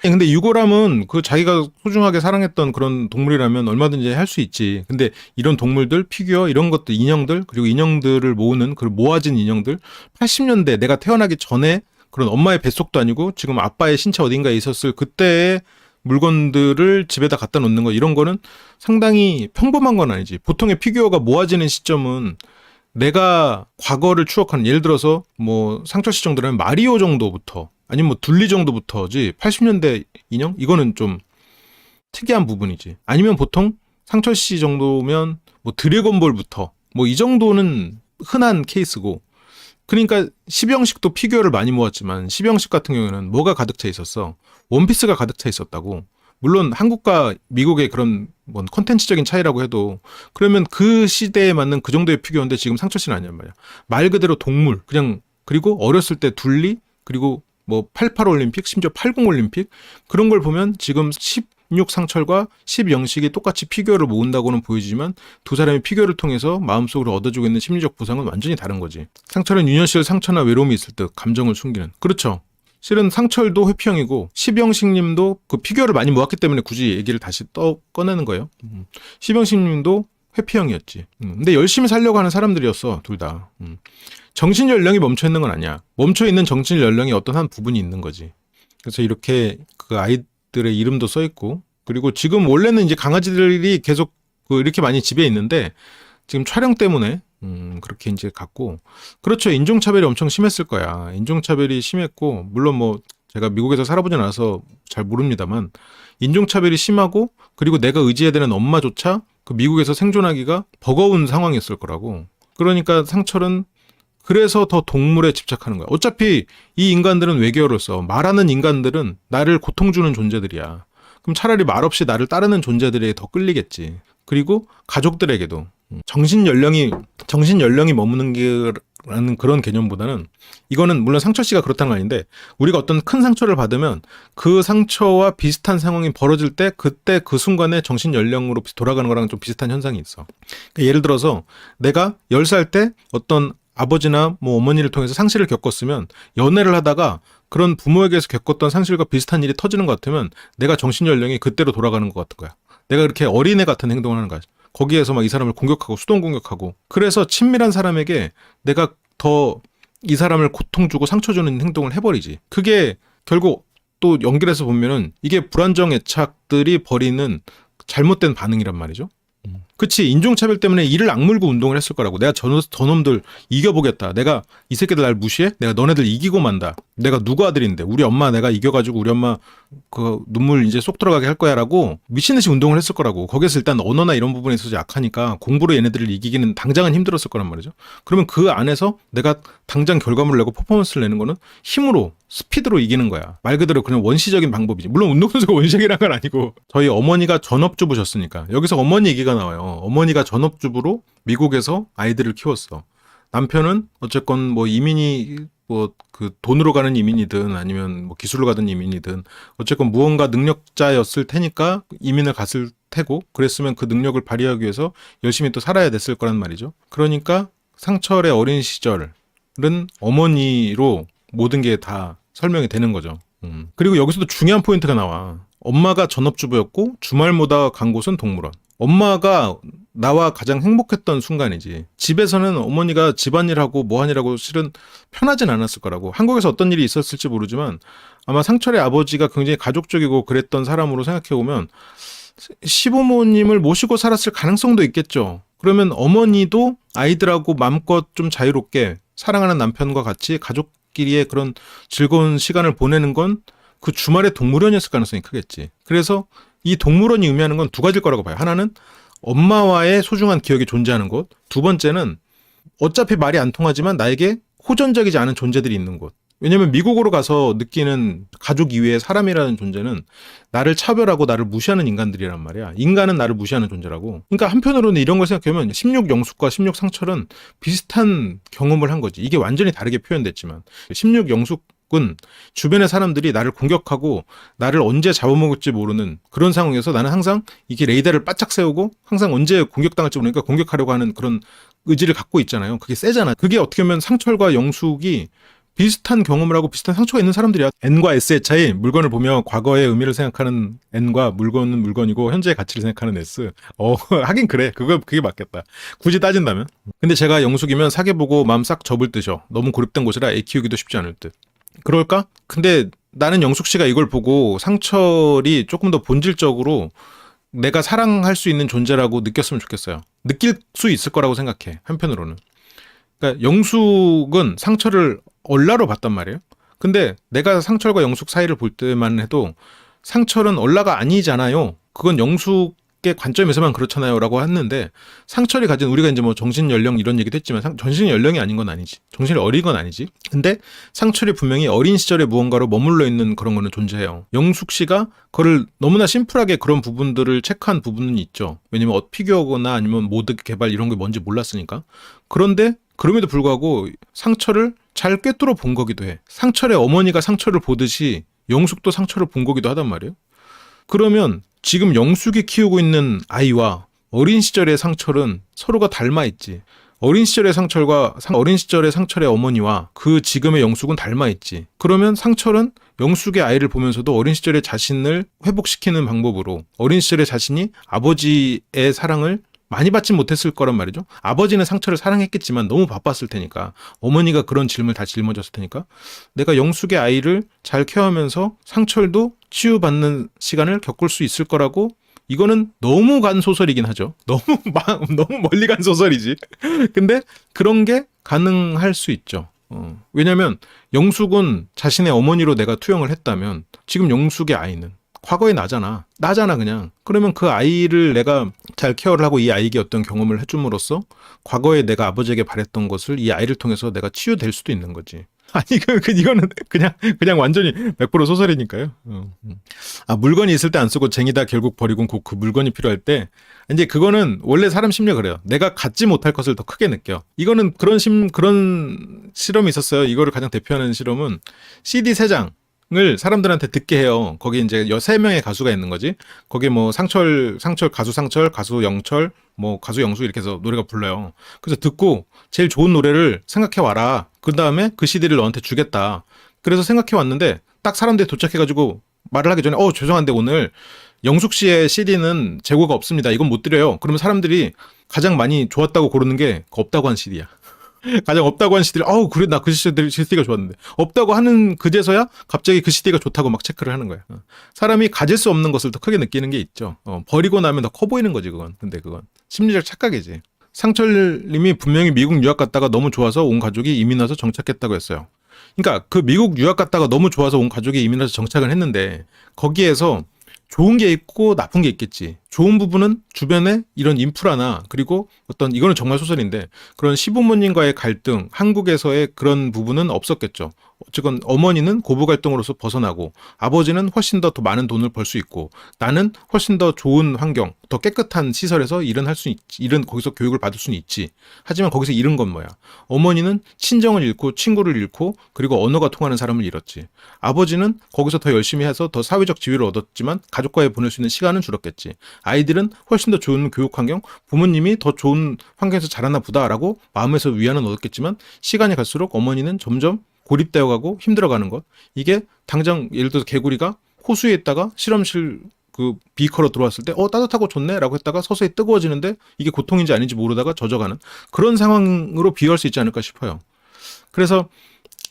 근데 유골함은 그 자기가 소중하게 사랑했던 그런 동물이라면 얼마든지 할 수 있지. 근데 이런 동물들, 피규어, 이런 것들, 인형들, 그리고 인형들을 모으는 그 모아진 인형들, 80년대 내가 태어나기 전에 그런 엄마의 뱃속도 아니고 지금 아빠의 신체 어딘가에 있었을 그때의 물건들을 집에다 갖다 놓는 거, 이런 거는 상당히 평범한 건 아니지. 보통의 피규어가 모아지는 시점은 내가 과거를 추억하는, 예를 들어서 뭐 상철 씨 정도라면 마리오 정도부터, 아니면 뭐 둘리 정도부터지, 80년대 인형? 이거는 좀 특이한 부분이지. 아니면 보통 상철 씨 정도면 뭐 드래곤볼부터, 뭐 이 정도는 흔한 케이스고. 그러니까 시병식도 피규어를 많이 모았지만 시병식 같은 경우에는 뭐가 가득 차 있었어? 원피스가 가득 차 있었다고. 물론 한국과 미국의 그런 뭐 콘텐츠적인 차이라고 해도, 그러면 그 시대에 맞는 그 정도의 피규어인데 지금 상철 씨는 아니란 말이야. 말 그대로 동물, 그냥. 그리고 어렸을 때 둘리, 그리고 뭐 88 올림픽, 심지어 80 올림픽, 그런 걸 보면 지금 16 상철과 10 영식이 똑같이 피규어를 모은다고는 보이지만 두 사람이 피규어를 통해서 마음속으로 얻어주고 있는 심리적 보상은 완전히 다른 거지. 상철은 유년시절 상처나 외로움이 있을 때 감정을 숨기는. 그렇죠. 실은 상철도 회피형이고 10 영식님도 그 피규어를 많이 모았기 때문에 굳이 얘기를 다시 꺼내는 거예요. 10 영식님도 회피형이었지. 근데 열심히 살려고 하는 사람들이었어, 둘 다. 정신 연령이 멈춰 있는 건 아니야. 멈춰 있는 정신 연령이 어떤 한 부분이 있는 거지. 그래서 이렇게 그 아이들의 이름도 써 있고, 그리고 지금 원래는 이제 강아지들이 계속 이렇게 많이 집에 있는데 지금 촬영 때문에 그렇게 이제 갔고. 그렇죠. 인종차별이 엄청 심했을 거야. 인종차별이 심했고, 물론 뭐 제가 미국에서 살아보진 않아서 잘 모릅니다만 인종차별이 심하고, 그리고 내가 의지해야 되는 엄마조차 그 미국에서 생존하기가 버거운 상황이었을 거라고. 그러니까 상철은 그래서 더 동물에 집착하는 거야. 어차피 이 인간들은 외계어로서, 말하는 인간들은 나를 고통 주는 존재들이야. 그럼 차라리 말없이 나를 따르는 존재들에게 더 끌리겠지. 그리고 가족들에게도 정신 연령이 머무는 게라는 그런 개념보다는, 이거는 물론 상철 씨가 그렇다는 건 아닌데, 우리가 어떤 큰 상처를 받으면 그 상처와 비슷한 상황이 벌어질 때 그때 그 순간에 정신 연령으로 돌아가는 거랑 좀 비슷한 현상이 있어. 그러니까 예를 들어서 내가 10살 때 어떤 아버지나 뭐 어머니를 통해서 상실을 겪었으면, 연애를 하다가 그런 부모에게서 겪었던 상실과 비슷한 일이 터지는 것 같으면 내가 정신 연령이 그때로 돌아가는 것 같은 거야. 내가 그렇게 어린애 같은 행동을 하는 거야. 거기에서 막 이 사람을 공격하고 수동 공격하고. 그래서 친밀한 사람에게 내가 더 이 사람을 고통 주고 상처 주는 행동을 해버리지. 그게 결국 또 연결해서 보면은 이게 불안정 애착들이 벌이는 잘못된 반응이란 말이죠. 그치, 인종차별 때문에 이를 악물고 운동을 했을 거라고. 내가 저놈들 이겨보겠다. 내가 이 새끼들 날 무시해? 내가 너네들 이기고 만다. 내가 누구 아들인데 우리 엄마 내가 이겨가지고 우리 엄마 그 눈물 이제 쏙 들어가게 할 거야 라고 미친듯이 운동을 했을 거라고. 거기에서 일단 언어나 이런 부분에 있어서 약하니까 공부로 얘네들을 이기기는 당장은 힘들었을 거란 말이죠. 그러면 그 안에서 내가 당장 결과물을 내고 퍼포먼스를 내는 거는 힘으로 스피드로 이기는 거야. 말 그대로 그냥 원시적인 방법이지. 물론 운동선수가 원시적이란 건 아니고 저희 어머니가 전업주부셨으니까 여기서 어머니 얘기가 나와요. 어머니가 전업주부로 미국에서 아이들을 키웠어. 남편은 어쨌건 뭐 이민이 뭐 그 돈으로 가는 이민이든 아니면 뭐 기술로 가든 이민이든 어쨌건 무언가 능력자였을 테니까 이민을 갔을 테고 그랬으면 그 능력을 발휘하기 위해서 열심히 또 살아야 됐을 거란 말이죠. 그러니까 상철의 어린 시절은 어머니로 모든 게 다 설명이 되는 거죠. 그리고 여기서도 중요한 포인트가 나와. 엄마가 전업주부였고 주말마다 간 곳은 동물원. 엄마가 나와 가장 행복했던 순간이지. 집에서는 어머니가 집안일하고 뭐하니라고 실은 편하진 않았을 거라고. 한국에서 어떤 일이 있었을지 모르지만 아마 상철의 아버지가 굉장히 가족적이고 그랬던 사람으로 생각해보면 시부모님을 모시고 살았을 가능성도 있겠죠. 그러면 어머니도 아이들하고 마음껏 좀 자유롭게 사랑하는 남편과 같이 가족끼리의 그런 즐거운 시간을 보내는 건 그 주말에 동물원이었을 가능성이 크겠지. 그래서 이 동물원이 의미하는 건 두 가지일 거라고 봐요. 하나는 엄마와의 소중한 기억이 존재하는 곳. 두 번째는 어차피 말이 안 통하지만 나에게 호전적이지 않은 존재들이 있는 곳. 왜냐면 미국으로 가서 느끼는 가족 이외의 사람이라는 존재는 나를 차별하고 나를 무시하는 인간들이란 말이야. 인간은 나를 무시하는 존재라고. 그러니까 한편으로는 이런 걸 생각해보면 16영숙과 16상철은 비슷한 경험을 한 거지. 이게 완전히 다르게 표현됐지만 16영숙은 주변의 사람들이 나를 공격하고 나를 언제 잡아먹을지 모르는 그런 상황에서 나는 항상 이게 레이더를 바짝 세우고 항상 언제 공격당할지 모르니까 공격하려고 하는 그런 의지를 갖고 있잖아요. 그게 세잖아. 그게 어떻게 보면 상철과 영숙이 비슷한 경험을 하고 비슷한 상처가 있는 사람들이야. N과 S의 차이, 물건을 보며 과거의 의미를 생각하는 N과 물건은 물건이고 현재의 가치를 생각하는 S. 하긴 그래. 그게 맞겠다. 굳이 따진다면. 근데 제가 영숙이면 사귀어보고 마음 싹 접을 듯이요. 너무 고립된 곳이라 애 키우기도 쉽지 않을 듯. 그럴까? 근데 나는 영숙 씨가 이걸 보고 상철이 조금 더 본질적으로 내가 사랑할 수 있는 존재라고 느꼈으면 좋겠어요. 느낄 수 있을 거라고 생각해. 한편으로는. 그러니까 영숙은 상철을 얼라로 봤단 말이에요. 근데 내가 상철과 영숙 사이를 볼 때만 해도 상철은 얼라가 아니잖아요. 그건 영숙의 관점에서만 그렇잖아요. 라고 했는데 상철이 가진 우리가 이제 뭐 정신연령 이런 얘기도 했지만 정신연령이 아닌 건 아니지. 정신이 어린 건 아니지. 근데 상철이 분명히 어린 시절에 무언가로 머물러 있는 그런 거는 존재해요. 영숙 씨가 그걸 너무나 심플하게 그런 부분들을 체크한 부분은 있죠. 왜냐면 피규어거나 아니면 모드 개발 이런 게 뭔지 몰랐으니까. 그런데 그럼에도 불구하고 상철을 잘 꿰뚫어 본 거기도 해. 상철의 어머니가 상철을 보듯이 영숙도 상철을 본 거기도 하단 말이에요. 그러면 지금 영숙이 키우고 있는 아이와 어린 시절의 상철은 서로가 닮아 있지. 어린 시절의 상철과 어린 시절의 상철의 어머니와 그 지금의 영숙은 닮아 있지. 그러면 상철은 영숙의 아이를 보면서도 어린 시절의 자신을 회복시키는 방법으로 어린 시절의 자신이 아버지의 사랑을 많이 받진 못했을 거란 말이죠. 아버지는 상철을 사랑했겠지만 너무 바빴을 테니까 어머니가 그런 짐을 다 짊어졌을 테니까 내가 영숙의 아이를 잘 케어하면서 상철도 치유받는 시간을 겪을 수 있을 거라고. 이거는 너무 간 소설이긴 하죠. 너무 멀리 간 소설이지. 근데 그런 게 가능할 수 있죠. 왜냐면 영숙은 자신의 어머니로 내가 투영을 했다면 지금 영숙의 아이는 과거에 나잖아 그냥. 그러면 그 아이를 내가 잘 케어를 하고 이 아이에게 어떤 경험을 해줌으로써 과거에 내가 아버지에게 바랬던 것을 이 아이를 통해서 내가 치유될 수도 있는 거지. 아니 이거는 그냥 완전히 100% 소설이니까요. 물건이 있을 때 안 쓰고 쟁이다 결국 버리고 그 물건이 필요할 때 이제 그거는 원래 사람 심리가 그래요. 내가 갖지 못할 것을 더 크게 느껴. 이거는 그런 실험이 있었어요. 이거를 가장 대표하는 실험은 CD 3장 을 사람들한테 듣게 해요. 거기 이제 3명의 가수가 있는 거지. 거기 뭐 상철, 가수 상철, 가수 영철, 뭐 가수 영수 이렇게 해서 노래가 불러요. 그래서 듣고 제일 좋은 노래를 생각해 와라. 그 다음에 그 CD를 너한테 주겠다. 그래서 생각해 왔는데 딱 사람들이 도착해가지고 말을 하기 전에 죄송한데 오늘 영숙 씨의 CD는 재고가 없습니다. 이건 못 드려요. 그러면 사람들이 가장 많이 좋았다고 고르는 게 없다고 한 CD야. 가장 없다고 한 시들이 그래 나 그 시대가 좋았는데 없다고 하는 그제서야 갑자기 그 시대가 좋다고 막 체크를 하는 거야. 사람이 가질 수 없는 것을 더 크게 느끼는 게 있죠. 버리고 나면 더 커 보이는 거지 그건. 근데 그건 심리적 착각이지. 상철님이 분명히 미국 유학 갔다가 너무 좋아서 온 가족이 이민 와서 정착했다고 했어요. 그러니까 그 미국 유학 갔다가 너무 좋아서 온 가족이 이민 와서 정착을 했는데 거기에서 좋은 게 있고 나쁜 게 있겠지. 좋은 부분은 주변에 이런 인프라나 그리고 이거는 정말 소설인데 그런 시부모님과의 갈등, 한국에서의 그런 부분은 없었겠죠. 어쨌건 어머니는 고부 갈등으로서 벗어나고 아버지는 훨씬 더 많은 돈을 벌 수 있고 나는 훨씬 더 좋은 환경, 더 깨끗한 시설에서 일은 할 수 있지. 일은 거기서 교육을 받을 수는 있지. 하지만 거기서 잃은 건 뭐야? 어머니는 친정을 잃고 친구를 잃고 그리고 언어가 통하는 사람을 잃었지. 아버지는 거기서 더 열심히 해서 더 사회적 지위를 얻었지만 가족과의 보낼 수 있는 시간은 줄었겠지. 아이들은 훨씬 더 좋은 교육 환경, 부모님이 더 좋은 환경에서 자라나 보다라고 마음에서 위안은 얻었겠지만 시간이 갈수록 어머니는 점점 고립되어 가고 힘들어가는 것. 이게 당장 예를 들어서 개구리가 호수에 있다가 실험실 그 비커로 들어왔을 때 따뜻하고 좋네 라고 했다가 서서히 뜨거워지는데 이게 고통인지 아닌지 모르다가 젖어가는 그런 상황으로 비유할 수 있지 않을까 싶어요. 그래서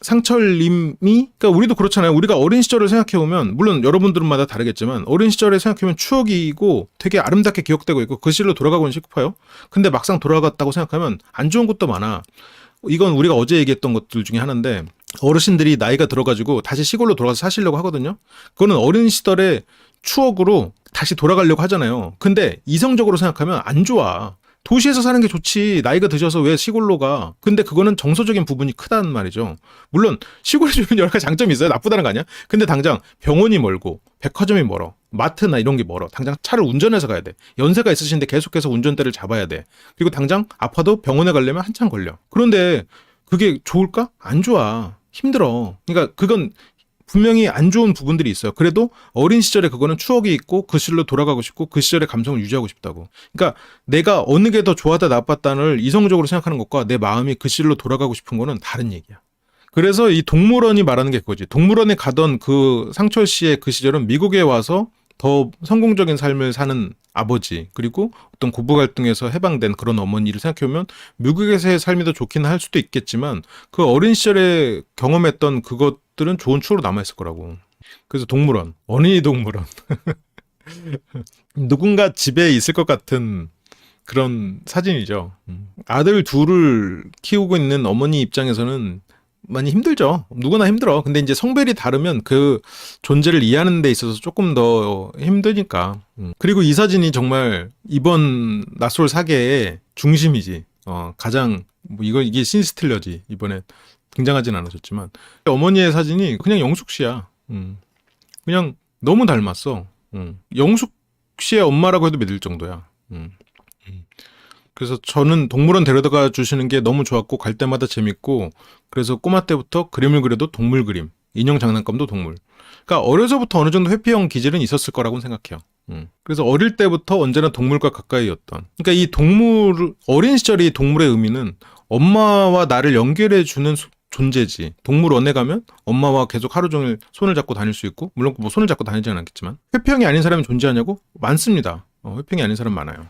상철님이 그러니까 우리도 그렇잖아요. 우리가 어린 시절을 생각해보면 물론 여러분들마다 다르겠지만 어린 시절에 생각해보면 추억이고 되게 아름답게 기억되고 있고 그 시절로 돌아가고 싶어요. 근데 막상 돌아갔다고 생각하면 안 좋은 것도 많아. 이건 우리가 어제 얘기했던 것들 중에 하나인데 어르신들이 나이가 들어가지고 다시 시골로 돌아가서 사시려고 하거든요. 그거는 어린 시절의 추억으로 다시 돌아가려고 하잖아요. 근데 이성적으로 생각하면 안 좋아. 도시에서 사는 게 좋지. 나이가 드셔서 왜 시골로 가. 근데 그거는 정서적인 부분이 크다는 말이죠. 물론 시골에 주는 여러 가지 장점이 있어요. 나쁘다는 거 아니야? 근데 당장 병원이 멀고 백화점이 멀어. 마트나 이런 게 멀어. 당장 차를 운전해서 가야 돼. 연세가 있으신데 계속해서 운전대를 잡아야 돼. 그리고 당장 아파도 병원에 가려면 한참 걸려. 그런데 그게 좋을까? 안 좋아. 힘들어. 그러니까 그건 분명히 안 좋은 부분들이 있어요. 그래도 어린 시절에 그거는 추억이 있고 그 시절로 돌아가고 싶고 그 시절의 감성을 유지하고 싶다고. 그러니까 내가 어느 게 더 좋았다 나빴다를 이성적으로 생각하는 것과 내 마음이 그 시절로 돌아가고 싶은 거는 다른 얘기야. 그래서 이 동물원이 말하는 게 그거지. 동물원에 가던 그 상철 씨의 그 시절은 미국에 와서 더 성공적인 삶을 사는 아버지 그리고 어떤 고부 갈등에서 해방된 그런 어머니를 생각해보면 미국에서의 삶이 더 좋긴 할 수도 있겠지만 그 어린 시절에 경험했던 그것들은 좋은 추억으로 남아있을 거라고. 그래서 동물원, 어린이 동물원 누군가 집에 있을 것 같은 그런 사진이죠. 아들 둘을 키우고 있는 어머니 입장에서는 많이 힘들죠. 누구나 힘들어. 근데 이제 성별이 다르면 그 존재를 이해하는 데 있어서 조금 더 힘드니까. 그리고 이 사진이 정말 이번 낯설 사계의 중심이지. 가장 이게 신스틸러지. 이번에 등장하진 않으셨지만 어머니의 사진이 그냥 영숙 씨야. 그냥 너무 닮았어. 영숙 씨의 엄마라고 해도 믿을 정도야. 그래서 저는 동물원 데려다가 주시는 게 너무 좋았고 갈 때마다 재밌고 그래서 꼬마 때부터 그림을 그려도 동물 그림, 인형 장난감도 동물. 그러니까 어려서부터 어느 정도 회피형 기질은 있었을 거라고 생각해요. 그래서 어릴 때부터 언제나 동물과 가까이였던. 그러니까 이 어린 시절의 동물의 의미는 엄마와 나를 연결해주는 존재지. 동물원에 가면 엄마와 계속 하루 종일 손을 잡고 다닐 수 있고 물론 뭐 손을 잡고 다니지는 않겠지만 회피형이 아닌 사람이 존재하냐고? 많습니다. 회피형이 아닌 사람 많아요.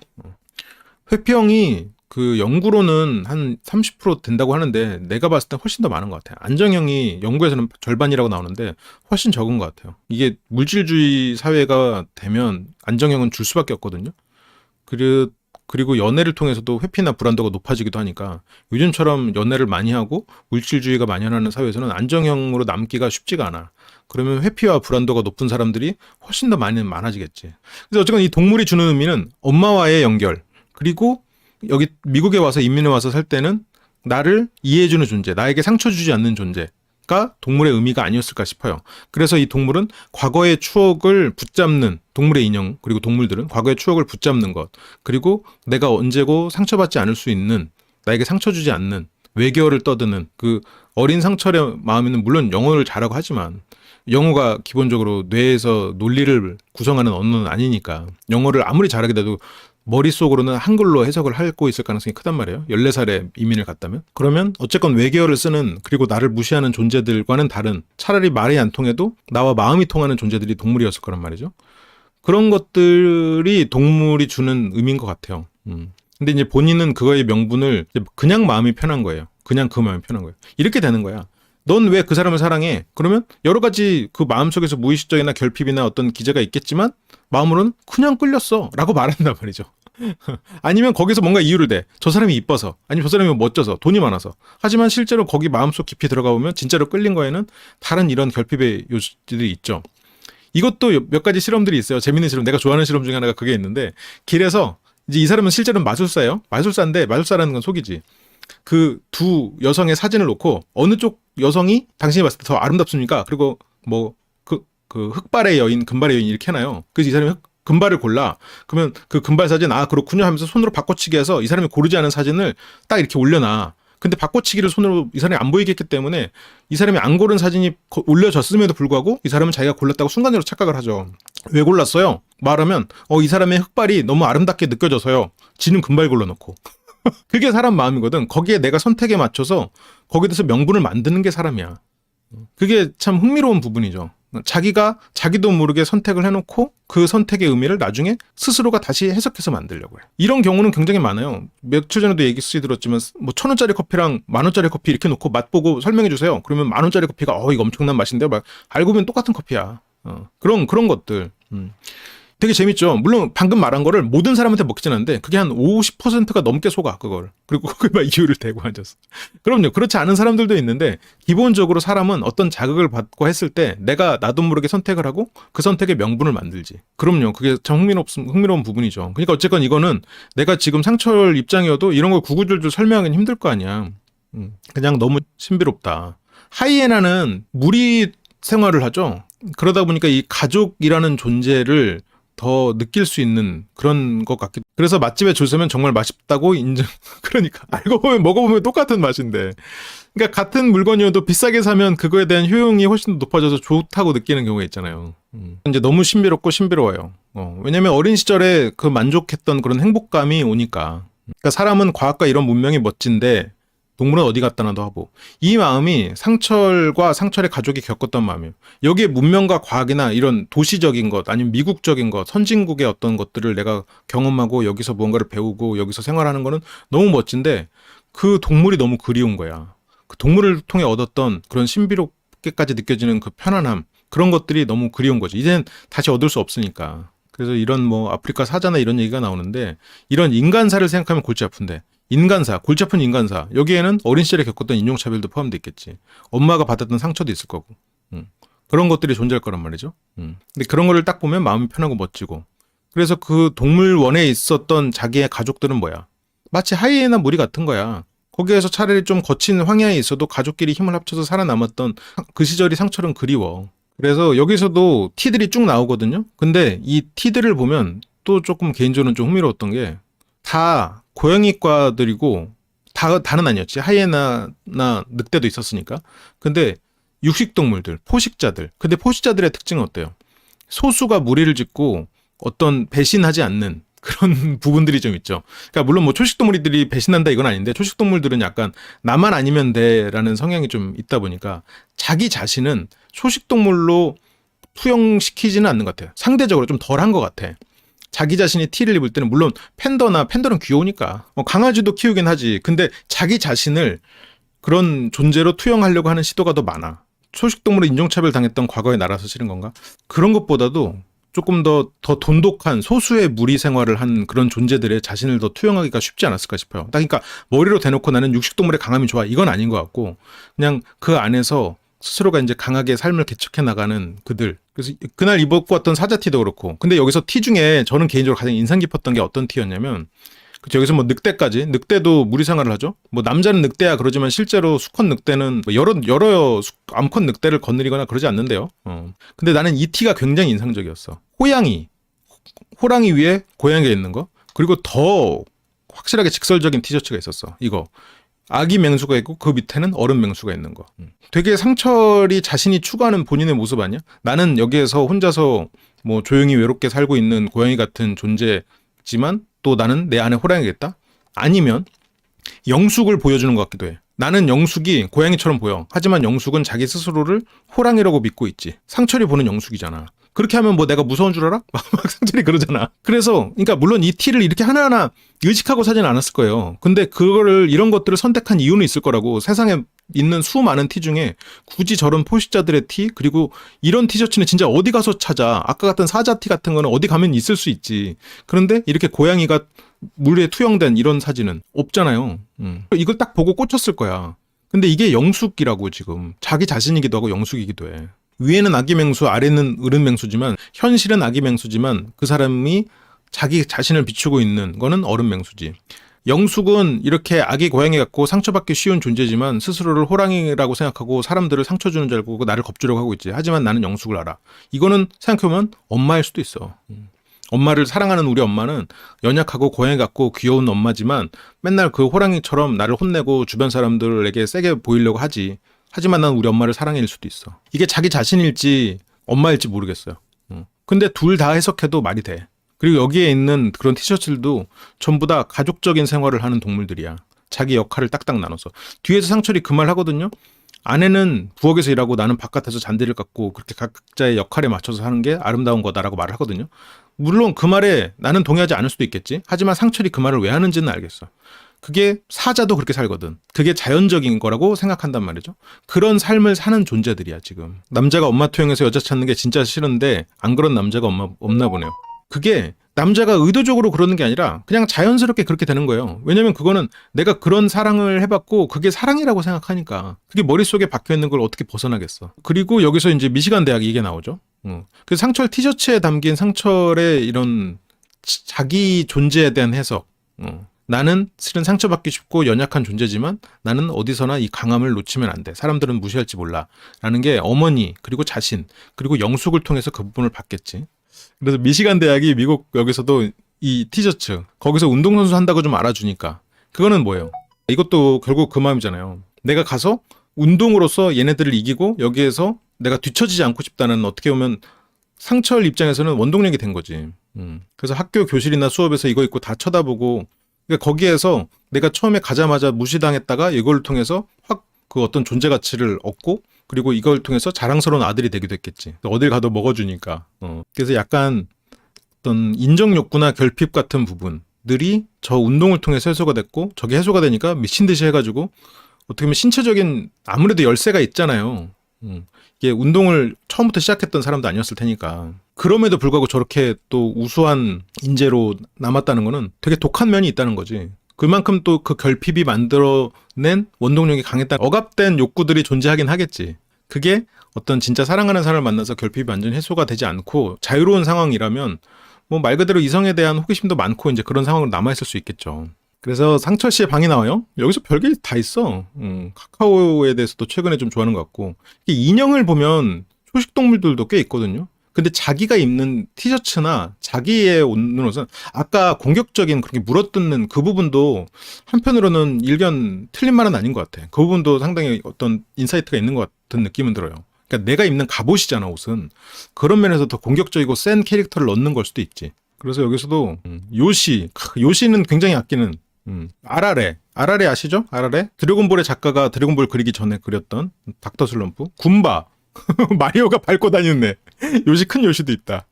회피형이 그 연구로는 한 30% 된다고 하는데 내가 봤을 땐 훨씬 더 많은 것 같아요. 안정형이 연구에서는 절반이라고 나오는데 훨씬 적은 것 같아요. 이게 물질주의 사회가 되면 안정형은 줄 수밖에 없거든요. 그리고 연애를 통해서도 회피나 불안도가 높아지기도 하니까 요즘처럼 연애를 많이 하고 물질주의가 만연하는 사회에서는 안정형으로 남기가 쉽지가 않아. 그러면 회피와 불안도가 높은 사람들이 훨씬 더 많아지겠지. 그래서 어쨌든 이 동물이 주는 의미는 엄마와의 연결, 그리고 여기 미국에 와서 이민에 와서 살 때는 나를 이해해주는 존재, 나에게 상처 주지 않는 존재가 동물의 의미가 아니었을까 싶어요. 그래서 이 동물은 과거의 추억을 붙잡는 동물의 인형 그리고 동물들은 과거의 추억을 붙잡는 것 그리고 내가 언제고 상처받지 않을 수 있는 나에게 상처 주지 않는 외계어를 떠드는 그 어린 상철의 마음에는 물론 영어를 잘하고 하지만 영어가 기본적으로 뇌에서 논리를 구성하는 언어는 아니니까 영어를 아무리 잘하게 돼도 머릿속으로는 한글로 해석을 하고 있을 가능성이 크단 말이에요. 14살에 이민을 갔다면. 그러면 어쨌건 외계어를 쓰는 그리고 나를 무시하는 존재들과는 다른 차라리 말이 안 통해도 나와 마음이 통하는 존재들이 동물이었을 거란 말이죠. 그런 것들이 동물이 주는 의미인 것 같아요. 근데 이제 본인은 그거의 명분을 그냥 마음이 편한 거예요. 그냥 그 마음이 편한 거예요. 이렇게 되는 거야. 넌 왜 그 사람을 사랑해? 그러면 여러 가지 그 마음속에서 무의식적이나 결핍이나 어떤 기제가 있겠지만 마음으로는 그냥 끌렸어 라고 말한단 말이죠. 아니면 거기서 뭔가 이유를 대. 저 사람이 이뻐서, 아니면 저 사람이 멋져서, 돈이 많아서. 하지만 실제로 거기 마음속 깊이 들어가 보면 진짜로 끌린 거에는 다른 이런 결핍의 요소들이 있죠. 이것도 몇 가지 실험들이 있어요. 재밌는 실험. 내가 좋아하는 실험 중에 하나가 그게 있는데, 길에서 이제 이 사람은 실제로는 마술사예요. 마술사인데 마술사라는 건 속이지. 그 두 여성의 사진을 놓고 어느 쪽 여성이 당신이 봤을 때 더 아름답습니까? 그리고 뭐 그 흑발의 여인, 금발의 여인 이렇게 해놔요. 그래서 이 사람이 금발을 골라. 그러면 그 금발 사진 그렇군요 하면서 손으로 바꿔치기 해서 이 사람이 고르지 않은 사진을 딱 이렇게 올려놔. 근데 바꿔치기를 손으로 이 사람이 안 보이게 했기 때문에 이 사람이 안 고른 사진이 올려졌음에도 불구하고 이 사람은 자기가 골랐다고 순간적으로 착각을 하죠. 왜 골랐어요? 말하면 이 사람의 흑발이 너무 아름답게 느껴져서요. 지는 금발 골라놓고. 그게 사람 마음이거든. 거기에 내가 선택에 맞춰서 거기에 대해서 명분을 만드는 게 사람이야. 그게 참 흥미로운 부분이죠. 자기도 모르게 선택을 해놓고 그 선택의 의미를 나중에 스스로가 다시 해석해서 만들려고 해요. 이런 경우는 굉장히 많아요. 며칠 전에도 얘기 들었지만 뭐 1,000원짜리 커피랑 10,000원짜리 커피 이렇게 놓고 맛보고 설명해 주세요. 그러면 10,000원짜리 커피가 이거 엄청난 맛인데요. 막 알고 보면 똑같은 커피야. 그런 것들. 되게 재밌죠. 물론 방금 말한 거를 모든 사람한테 먹진 않는데 그게 한 50%가 넘게 속아 그걸. 그리고 그걸 막 이유를 대고 앉았어. 그럼요. 그렇지 않은 사람들도 있는데 기본적으로 사람은 어떤 자극을 받고 했을 때 내가 나도 모르게 선택을 하고 그 선택의 명분을 만들지. 그럼요. 그게 참 흥미로운 부분이죠. 그러니까 어쨌건 이거는 내가 지금 상철 입장이어도 이런 걸 구구절절 설명하기는 힘들 거 아니야. 그냥 너무 신비롭다. 하이에나는 무리 생활을 하죠. 그러다 보니까 이 가족이라는 존재를 더 느낄 수 있는 그런 것 같기도. 그래서 맛집에 줄 서면 정말 맛있다고 인정. 그러니까 알고 보면 먹어보면 똑같은 맛인데. 그러니까 같은 물건이어도 비싸게 사면 그거에 대한 효용이 훨씬 더 높아져서 좋다고 느끼는 경우가 있잖아요. 이제 너무 신비롭고 신비로워요. 왜냐면 어린 시절에 그 만족했던 그런 행복감이 오니까. 그러니까 사람은 과학과 이런 문명이 멋진데 동물은 어디 갔다 나도 하고 이 마음이 상철과 상철의 가족이 겪었던 마음이에요. 여기에 문명과 과학이나 이런 도시적인 것 아니면 미국적인 것 선진국의 어떤 것들을 내가 경험하고 여기서 무언가를 배우고 여기서 생활하는 거는 너무 멋진데 그 동물이 너무 그리운 거야. 그 동물을 통해 얻었던 그런 신비롭게까지 느껴지는 그 편안함 그런 것들이 너무 그리운 거지. 이제는 다시 얻을 수 없으니까. 그래서 이런 뭐 아프리카 사자나 이런 얘기가 나오는데 이런 인간사를 생각하면 골치 아픈데 인간사, 골치 아픈 인간사. 여기에는 어린 시절에 겪었던 인종차별도 포함되어 있겠지. 엄마가 받았던 상처도 있을 거고. 그런 것들이 존재할 거란 말이죠. 근데 그런 거를 딱 보면 마음이 편하고 멋지고. 그래서 그 동물원에 있었던 자기의 가족들은 뭐야? 마치 하이에나 무리 같은 거야. 거기에서 차라리 좀 거친 황야에 있어도 가족끼리 힘을 합쳐서 살아남았던 그 시절이 상처는 그리워. 그래서 여기서도 티들이 쭉 나오거든요. 근데 이 티들을 보면 또 조금 개인적으로는 좀 흥미로웠던 게 다 고양이과들이고 다는 아니었지. 하이에나나 늑대도 있었으니까. 근데 육식동물들, 포식자들. 근데 포식자들의 특징은 어때요? 소수가 무리를 짓고 어떤 배신하지 않는 그런 부분들이 좀 있죠. 그러니까 물론 뭐 초식동물들이 배신한다 이건 아닌데 초식동물들은 약간 나만 아니면 돼라는 성향이 좀 있다 보니까 자기 자신은 초식동물로 투영시키지는 않는 것 같아요. 상대적으로 좀 덜한 것 같아. 자기 자신이 티를 입을 때는 물론 팬더는 귀여우니까 강아지도 키우긴 하지. 근데 자기 자신을 그런 존재로 투영하려고 하는 시도가 더 많아. 초식동물을 인종차별 당했던 과거의 나라서 싫은 건가? 그런 것보다도 조금 더 돈독한 소수의 무리 생활을 한 그런 존재들의 자신을 더 투영하기가 쉽지 않았을까 싶어요. 그러니까 머리로 대놓고 나는 육식동물의 강함이 좋아 이건 아닌 것 같고 그냥 그 안에서 스스로가 이제 강하게 삶을 개척해 나가는 그들. 그래서 그날 입었고 왔던 사자티도 그렇고. 근데 여기서 티 중에 저는 개인적으로 가장 인상 깊었던 게 어떤 티였냐면 여기서 뭐 늑대까지. 늑대도 무리 생활을 하죠. 뭐 남자는 늑대야 그러지만 실제로 수컷 늑대는 뭐 여러 암컷 늑대를 거느리거나 그러지 않는데요. 근데 나는 이 티가 굉장히 인상적이었어. 호랑이 위에 고양이가 있는 거. 그리고 더 확실하게 직설적인 티셔츠가 있었어. 이거. 아기 맹수가 있고 그 밑에는 어른 맹수가 있는 거. 되게 상철이 자신이 추구하는 본인의 모습 아니야? 나는 여기에서 혼자서 뭐 조용히 외롭게 살고 있는 고양이 같은 존재지만 또 나는 내 안에 호랑이겠다? 아니면 영숙을 보여주는 것 같기도 해. 나는 영숙이 고양이처럼 보여. 하지만 영숙은 자기 스스로를 호랑이라고 믿고 있지. 상철이 보는 영숙이잖아. 그렇게 하면 뭐 내가 무서운 줄 알아? 막 상철이 그러잖아. 그래서 그러니까 물론 이 티를 이렇게 하나하나 의식하고 사진 않았을 거예요. 근데 그거를 이런 것들을 선택한 이유는 있을 거라고. 세상에 있는 수많은 티 중에 굳이 저런 포식자들의 티, 그리고 이런 티셔츠는 진짜 어디 가서 찾아. 아까 같은 사자 티 같은 거는 어디 가면 있을 수 있지. 그런데 이렇게 고양이가 물에 투영된 이런 사진은 없잖아요. 이걸 딱 보고 꽂혔을 거야. 근데 이게 영숙이라고 지금. 자기 자신이기도 하고 영숙이기도 해. 위에는 아기 맹수, 아래는 어른 맹수지만 현실은 아기 맹수지만 그 사람이 자기 자신을 비추고 있는 거는 어른 맹수지. 영숙은 이렇게 아기 고양이 같고 상처받기 쉬운 존재지만 스스로를 호랑이라고 생각하고 사람들을 상처 주는 줄 알고 나를 겁주려고 하고 있지. 하지만 나는 영숙을 알아. 이거는 생각해보면 엄마일 수도 있어. 엄마를 사랑하는 우리 엄마는 연약하고 고양이 같고 귀여운 엄마지만 맨날 그 호랑이처럼 나를 혼내고 주변 사람들에게 세게 보이려고 하지. 하지만 난 우리 엄마를 사랑해일 수도 있어. 이게 자기 자신일지 엄마일지 모르겠어요. 근데 둘 다 해석해도 말이 돼. 그리고 여기에 있는 그런 티셔츠들도 전부 다 가족적인 생활을 하는 동물들이야. 자기 역할을 딱딱 나눠서. 뒤에서 상철이 그 말 하거든요. 아내는 부엌에서 일하고 나는 바깥에서 잔디를 깎고 그렇게 각자의 역할에 맞춰서 하는 게 아름다운 거다라고 말을 하거든요. 물론 그 말에 나는 동의하지 않을 수도 있겠지. 하지만 상철이 그 말을 왜 하는지는 알겠어. 그게 사자도 그렇게 살거든. 그게 자연적인 거라고 생각한단 말이죠. 그런 삶을 사는 존재들이야 지금. 남자가 엄마 투영해서 여자 찾는 게 진짜 싫은데 안 그런 남자가 없나 보네요. 그게 남자가 의도적으로 그러는 게 아니라 그냥 자연스럽게 그렇게 되는 거예요. 왜냐면 그거는 내가 그런 사랑을 해봤고 그게 사랑이라고 생각하니까. 그게 머릿속에 박혀있는 걸 어떻게 벗어나겠어. 그리고 여기서 이제 미시간 대학 이게 나오죠. 그 상철 티셔츠에 담긴 상철의 이런 자기 존재에 대한 해석. 나는 실은 상처받기 쉽고 연약한 존재지만 나는 어디서나 이 강함을 놓치면 안 돼. 사람들은 무시할지 몰라. 라는 게 어머니, 그리고 자신, 그리고 영숙을 통해서 그 부분을 봤겠지. 그래서 미시간 대학이 미국 여기서도 이 티셔츠, 거기서 운동선수 한다고 좀 알아주니까. 그거는 뭐예요? 이것도 결국 그 마음이잖아요. 내가 가서 운동으로서 얘네들을 이기고 여기에서 내가 뒤처지지 않고 싶다는, 어떻게 보면 상철 입장에서는 원동력이 된 거지. 그래서 학교 교실이나 수업에서 이거 입고 다 쳐다보고, 그러니까 거기에서 내가 처음에 가자마자 무시당했다가 이걸 통해서 확 그 어떤 존재 가치를 얻고, 그리고 이걸 통해서 자랑스러운 아들이 되기도 했겠지. 어딜 가도 먹어주니까. 그래서 약간 어떤 인정 욕구나 결핍 같은 부분들이 저 운동을 통해서 해소가 됐고, 저게 해소가 되니까 미친 듯이 해가지고 어떻게 보면 신체적인 아무래도 열쇠가 있잖아요. 이게 운동을 처음부터 시작했던 사람도 아니었을 테니까. 그럼에도 불구하고 저렇게 또 우수한 인재로 남았다는 거는 되게 독한 면이 있다는 거지. 그만큼 또 그 결핍이 만들어낸 원동력이 강했다. 억압된 욕구들이 존재하긴 하겠지. 그게 어떤 진짜 사랑하는 사람을 만나서 결핍이 완전히 해소가 되지 않고 자유로운 상황이라면 뭐 말 그대로 이성에 대한 호기심도 많고 이제 그런 상황으로 남아있을 수 있겠죠. 그래서 상철 씨의 방이 나와요. 여기서 별게 다 있어. 카카오에 대해서도 최근에 좀 좋아하는 것 같고. 인형을 보면 초식동물들도 꽤 있거든요. 근데 자기가 입는 티셔츠나 자기의 옷은 아까 공격적인 그렇게 물어뜯는 그 부분도 한편으로는 일견 틀린 말은 아닌 것 같아. 그 부분도 상당히 어떤 인사이트가 있는 것 같은 느낌은 들어요. 그러니까 내가 입는 갑옷이잖아, 옷은. 그런 면에서 더 공격적이고 센 캐릭터를 넣는 걸 수도 있지. 그래서 여기서도 요시는 굉장히 아끼는 아라레 아시죠? 아라레? 드래곤볼의 작가가 드래곤볼 그리기 전에 그렸던 닥터 슬럼프. 군바. 마리오가 밟고 다니는 애. 요시, 큰 요시도 있다.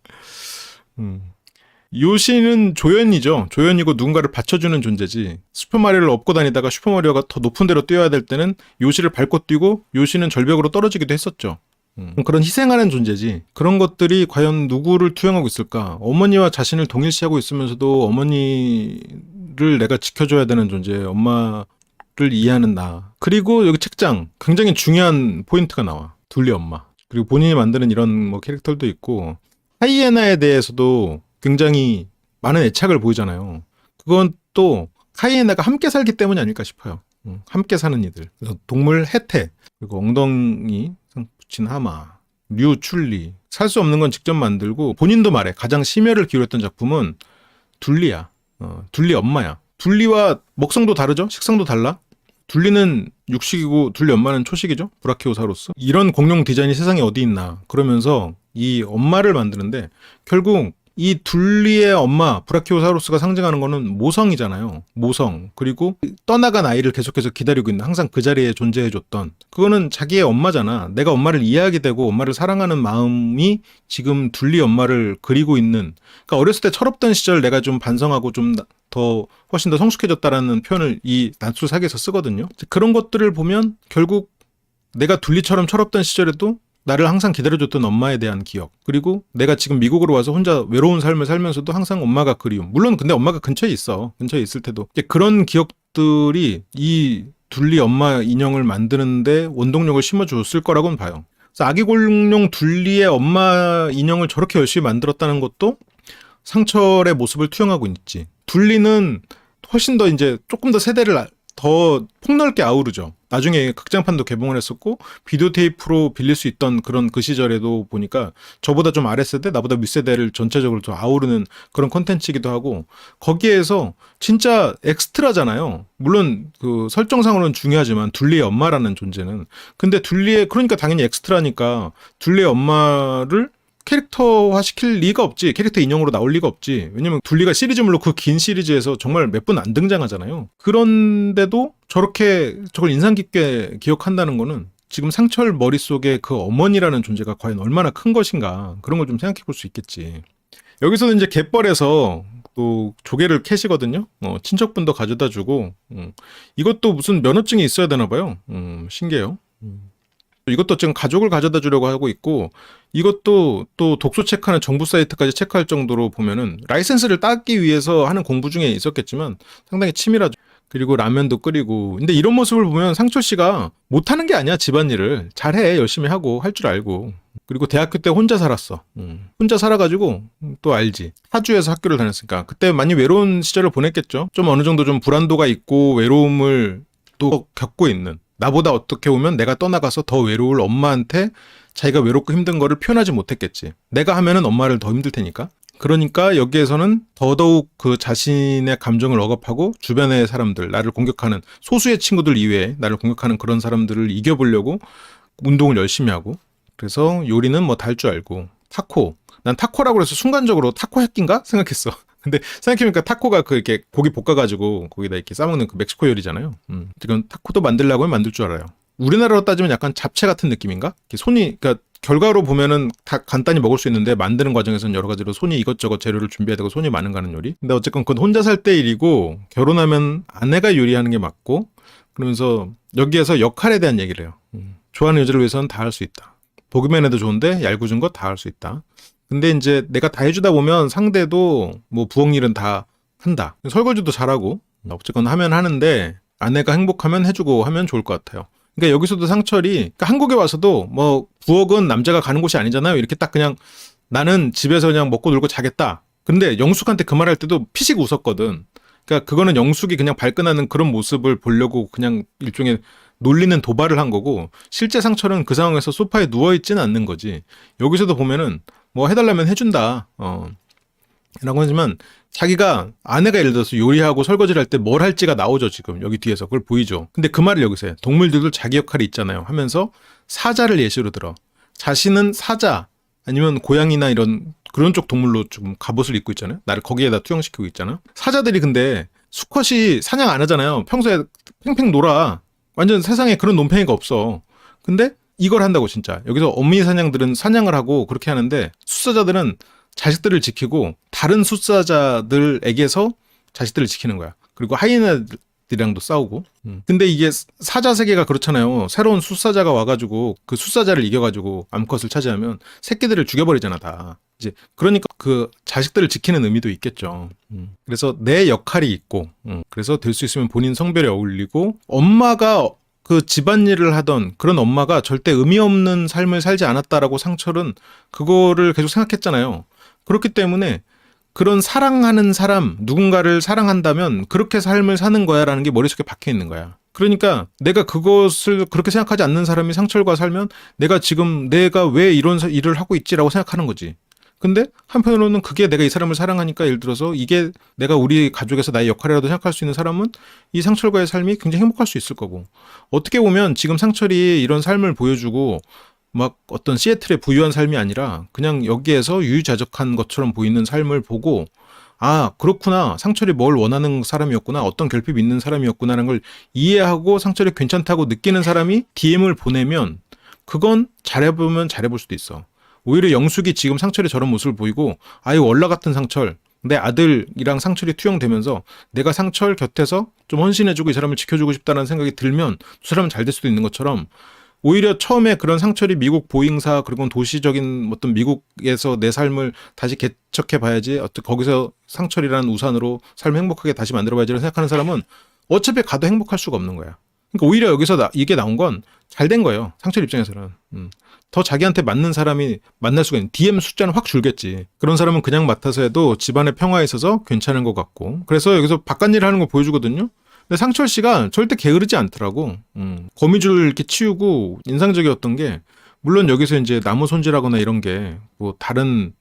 요시는 조연이죠. 조연이고 누군가를 받쳐주는 존재지. 슈퍼마리오를 업고 다니다가 슈퍼마리오가 더 높은 데로 뛰어야 될 때는 요시를 밟고 뛰고 요시는 절벽으로 떨어지기도 했었죠. 그런 희생하는 존재지. 그런 것들이 과연 누구를 투영하고 있을까? 어머니와 자신을 동일시하고 있으면서도 어머니를 내가 지켜줘야 되는 존재, 엄마를 이해하는 나. 그리고 여기 책장, 굉장히 중요한 포인트가 나와. 둘리 엄마. 그리고 본인이 만드는 이런 뭐 캐릭터도 있고, 하이에나에 대해서도 굉장히 많은 애착을 보이잖아요. 그건 또 하이에나가 함께 살기 때문이 아닐까 싶어요. 함께 사는 이들. 그래서 동물 혜태, 그리고 엉덩이 붙인 하마, 류출리. 살 수 없는 건 직접 만들고, 본인도 말해. 가장 심혈을 기울였던 작품은 둘리야. 둘리 엄마야. 둘리와 먹성도 다르죠? 식성도 달라? 둘리는 육식이고 둘리 엄마는 초식이죠? 브라키오사우루스. 이런 공룡 디자인이 세상에 어디 있나. 그러면서 이 엄마를 만드는데 결국 이 둘리의 엄마 브라키오사우루스가 상징하는 거는 모성이잖아요. 모성. 그리고 떠나간 아이를 계속해서 기다리고 있는, 항상 그 자리에 존재해줬던, 그거는 자기의 엄마잖아. 내가 엄마를 이해하게 되고 엄마를 사랑하는 마음이 지금 둘리 엄마를 그리고 있는, 그러니까 어렸을 때 철없던 시절 내가 좀 반성하고 좀 더 훨씬 더 성숙해졌다라는 표현을 이 난수사기에서 쓰거든요. 그런 것들을 보면 결국 내가 둘리처럼 철없던 시절에도 나를 항상 기다려줬던 엄마에 대한 기억, 그리고 내가 지금 미국으로 와서 혼자 외로운 삶을 살면서도 항상 엄마가 그리움. 물론 근데 엄마가 근처에 있어. 근처에 있을 때도 이제 그런 기억들이 이 둘리 엄마 인형을 만드는데 원동력을 심어줬을 거라고는 봐요. 그래서 아기 공룡 둘리의 엄마 인형을 저렇게 열심히 만들었다는 것도 상철의 모습을 투영하고 있지. 둘리는 훨씬 더 이제 조금 더 세대를 더 폭넓게 아우르죠. 나중에 극장판도 개봉을 했었고 비디오 테이프로 빌릴 수 있던 그런 그 시절에도 보니까 저보다 좀 아랫세대, 나보다 윗세대를 전체적으로 좀 아우르는 그런 콘텐츠이기도 하고, 거기에서 진짜 엑스트라잖아요. 물론 그 설정상으로는 중요하지만 둘리의 엄마라는 존재는, 근데 둘리의, 그러니까 당연히 엑스트라니까 둘리의 엄마를 캐릭터화 시킬 리가 없지. 캐릭터 인형으로 나올 리가 없지. 왜냐면 둘리가 시리즈물로 그 긴 시리즈에서 정말 몇 번 안 등장하잖아요. 그런데도 저렇게 저걸 인상 깊게 기억한다는 거는 지금 상철 머릿속에 그 어머니라는 존재가 과연 얼마나 큰 것인가, 그런 걸 좀 생각해 볼 수 있겠지. 여기서는 이제 갯벌에서 또 조개를 캐시거든요. 친척분도 가져다 주고, 이것도 무슨 면허증이 있어야 되나 봐요. 신기해요. 이것도 지금 가족을 가져다 주려고 하고 있고, 이것도 또 독소 체크하는 정부 사이트까지 체크할 정도로 보면은 라이센스를 따기 위해서 하는 공부 중에 있었겠지만 상당히 치밀하죠. 그리고 라면도 끓이고. 근데 이런 모습을 보면 상철 씨가 못하는 게 아니야. 집안일을 잘해. 열심히 하고 할 줄 알고. 그리고 대학교 때 혼자 살았어. 혼자 살아가지고 또 알지. 사주에서 학교를 다녔으니까 그때 많이 외로운 시절을 보냈겠죠. 좀 어느 정도 좀 불안도가 있고 외로움을 또 겪고 있는, 나보다 어떻게 보면 내가 떠나가서 더 외로울 엄마한테 자기가 외롭고 힘든 거를 표현하지 못했겠지. 내가 하면은 엄마를 더 힘들 테니까. 그러니까 여기에서는 더더욱 그 자신의 감정을 억압하고 주변의 사람들, 나를 공격하는 소수의 친구들 이외에 나를 공격하는 그런 사람들을 이겨보려고 운동을 열심히 하고, 그래서 요리는 뭐 다 할 줄 알고, 타코. 난 타코라고 해서 순간적으로 타코야끼인가 생각했어. 근데 생각해보니까 타코가 그 이렇게 고기 볶아가지고 거기다 이렇게 싸먹는 그 멕시코 요리잖아요. 지금 타코도 만들려고 하면 만들 줄 알아요. 우리나라로 따지면 약간 잡채 같은 느낌인가? 손이, 그러니까 결과로 보면은 다 간단히 먹을 수 있는데 만드는 과정에서는 여러 가지로 손이 이것저것 재료를 준비해야 되고 손이 많은 가는 요리. 근데 어쨌건 그건 혼자 살 때 일이고, 결혼하면 아내가 요리하는 게 맞고, 그러면서 여기에서 역할에 대한 얘기를 해요. 좋아하는 여자를 위해서는 다 할 수 있다. 보기만 해도 좋은데 얄궂은 거 다 할 수 있다. 근데 이제 내가 다 해주다 보면 상대도 뭐 부엌 일은 다 한다. 설거지도 잘하고 어쨌건 하면 하는데 아내가 행복하면 해주고 하면 좋을 것 같아요. 그러니까 여기서도 상철이, 그러니까 한국에 와서도 뭐 부엌은 남자가 가는 곳이 아니잖아요. 이렇게 딱 그냥 나는 집에서 그냥 먹고 놀고 자겠다. 근데 영숙한테 그 말할 때도 피식 웃었거든. 그러니까 그거는 영숙이 그냥 발끈하는 그런 모습을 보려고 그냥 일종의 놀리는 도발을 한 거고, 실제 상철은 그 상황에서 소파에 누워있지는 않는 거지. 여기서도 보면은 뭐 해달라면 해준다. 라고 하지만 자기가, 아내가 예를 들어서 요리하고 설거지를 할 때 뭘 할지가 나오죠. 지금 여기 뒤에서 그걸 보이죠. 근데 그 말을 여기서 해. 동물들도 자기 역할이 있잖아요 하면서 사자를 예시로 들어. 자신은 사자 아니면 고양이나 이런 그런 쪽 동물로 좀 갑옷을 입고 있잖아요. 나를 거기에다 투영시키고 있잖아. 사자들이 근데 수컷이 사냥 안 하잖아요. 평소에 팽팽 놀아. 완전 세상에 그런 논팽이가 없어. 근데 이걸 한다고. 진짜 여기서 어미 사냥들은 사냥을 하고 그렇게 하는데, 숫사자들은 자식들을 지키고 다른 숫사자들에게서 자식들을 지키는 거야. 그리고 하이에나들이랑도 싸우고. 근데 이게 사자 세계가 그렇잖아요. 새로운 숫사자가 와가지고 그 숫사자를 이겨가지고 암컷을 차지하면 새끼들을 죽여버리잖아 다. 이제 그러니까 그 자식들을 지키는 의미도 있겠죠. 그래서 내 역할이 있고, 그래서 될 수 있으면 본인 성별에 어울리고, 엄마가 그 집안일을 하던 그런 엄마가 절대 의미 없는 삶을 살지 않았다라고 상철은 그거를 계속 생각했잖아요. 그렇기 때문에 그런 사랑하는 사람, 누군가를 사랑한다면 그렇게 삶을 사는 거야 라는 게 머릿속에 박혀 있는 거야. 그러니까 내가 그것을 그렇게 생각하지 않는 사람이 상철과 살면 내가 지금 내가 왜 이런 일을 하고 있지라고 생각하는 거지. 근데 한편으로는 그게 내가 이 사람을 사랑하니까, 예를 들어서 이게 내가 우리 가족에서 나의 역할이라도 생각할 수 있는 사람은 이 상철과의 삶이 굉장히 행복할 수 있을 거고, 어떻게 보면 지금 상철이 이런 삶을 보여주고 막 어떤 시애틀에 부유한 삶이 아니라 그냥 여기에서 유유자적한 것처럼 보이는 삶을 보고 아, 그렇구나. 상철이 뭘 원하는 사람이었구나. 어떤 결핍이 있는 사람이었구나라는 걸 이해하고 상철이 괜찮다고 느끼는 사람이 DM을 보내면 그건 잘해보면 잘해볼 수도 있어. 오히려 영숙이 지금 상철이 저런 모습을 보이고 아유 월라 같은 상철 내 아들이랑 상철이 투영되면서 내가 상철 곁에서 좀 헌신해주고 이 사람을 지켜주고 싶다는 생각이 들면 두 사람은 잘 될 수도 있는 것처럼 오히려 처음에 그런 상철이 미국 보잉사 그리고 도시적인 어떤 미국에서 내 삶을 다시 개척해 봐야지 어떤 거기서 상철이라는 우산으로 삶을 행복하게 다시 만들어 봐야지 생각하는 사람은 어차피 가도 행복할 수가 없는 거야. 그러니까 오히려 여기서 이게 나온 건 잘 된 거예요. 상철 입장에서는. 더 자기한테 맞는 사람이 만날 수가 있는 DM 숫자는 확 줄겠지. 그런 사람은 그냥 맡아서 해도 집안의 평화에 있어서 괜찮은 것 같고 그래서 여기서 바깥 일을 하는 거 보여주거든요. 근데 상철 씨가 절대 게으르지 않더라고. 거미줄 이렇게 치우고 인상적이었던 게 물론 여기서 이제 나무 손질하거나 이런 게 뭐 다른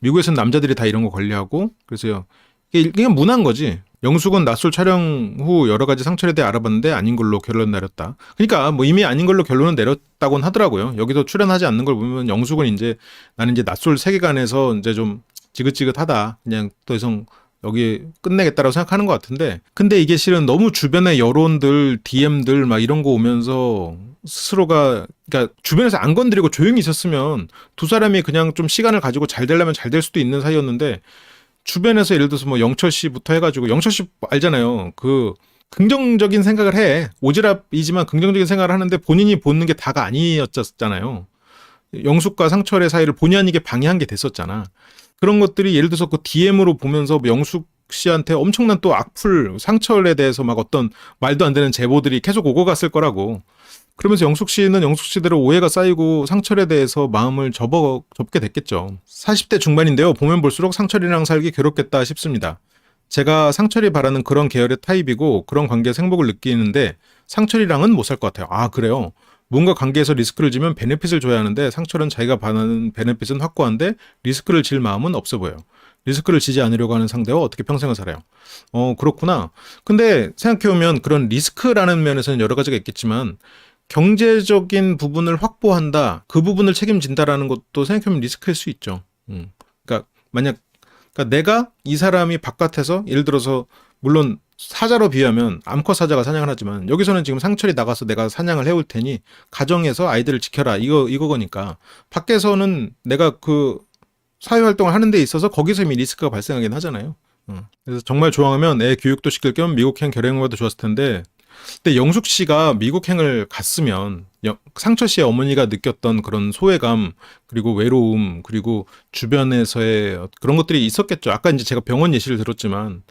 미국에서는 남자들이 다 이런 거 관리하고 그래서 이게 그냥 문화인 거지. 영숙은 낯설 촬영 후 여러 가지 상처에 대해 알아봤는데 아닌 걸로 결론 내렸다. 그러니까 뭐 이미 아닌 걸로 결론은 내렸다고는 하더라고요. 여기서 출연하지 않는 걸 보면 영숙은 이제 나는 이제 낯설 세계관에서 이제 좀 지긋지긋하다. 그냥 더 이상 여기 끝내겠다라고 생각하는 것 같은데 근데 이게 실은 너무 주변의 여론들, DM들 막 이런 거 오면서 스스로가 그러니까 주변에서 안 건드리고 조용히 있었으면 두 사람이 그냥 좀 시간을 가지고 잘 되려면 잘 될 수도 있는 사이였는데 주변에서 예를 들어서 뭐 영철 씨부터 해가지고 영철 씨 알잖아요. 그 긍정적인 생각을 해. 오지랖이지만 긍정적인 생각을 하는데 본인이 보는 게 다가 아니었잖아요. 영숙과 상철의 사이를 본의 아니게 방해한 게 됐었잖아. 그런 것들이 예를 들어서 그 DM으로 보면서 영숙 씨한테 엄청난 또 악플, 상철에 대해서 막 어떤 말도 안 되는 제보들이 계속 오고 갔을 거라고. 그러면서 영숙 씨는 영숙 씨대로 오해가 쌓이고 상철에 대해서 마음을 접게 됐겠죠. 40대 중반인데요. 보면 볼수록 상철이랑 살기 괴롭겠다 싶습니다. 제가 상철이 바라는 그런 계열의 타입이고 그런 관계에서 행복을 느끼는데 상철이랑은 못 살 것 같아요. 아, 그래요? 뭔가 관계에서 리스크를 지면 베네핏을 줘야 하는데 상철은 자기가 바라는 베네핏은 확고한데 리스크를 질 마음은 없어 보여요. 리스크를 지지 않으려고 하는 상대와 어떻게 평생을 살아요? 그렇구나. 근데 생각해보면 그런 리스크라는 면에서는 여러 가지가 있겠지만 경제적인 부분을 확보한다, 그 부분을 책임진다라는 것도 생각해보면 리스크일 수 있죠. 그러니까 그러니까 내가 이 사람이 바깥에서 예를 들어서 물론 사자로 비유하면 암컷 사자가 사냥을 하지만 여기서는 지금 상철이 나가서 내가 사냥을 해올 테니 가정에서 아이들을 지켜라 이거거니까 밖에서는 내가 그 사회활동을 하는 데 있어서 거기서 이미 리스크가 발생하긴 하잖아요. 그래서 정말 좋아하면 애 교육도 시킬 겸 미국행 결혼해봐도 좋았을 텐데 근데 영숙 씨가 미국행을 갔으면 상철 씨의 어머니가 느꼈던 그런 소외감 그리고 외로움 그리고 주변에서의 그런 것들이 있었겠죠. 아까 이제 제가 병원 예시를 들었지만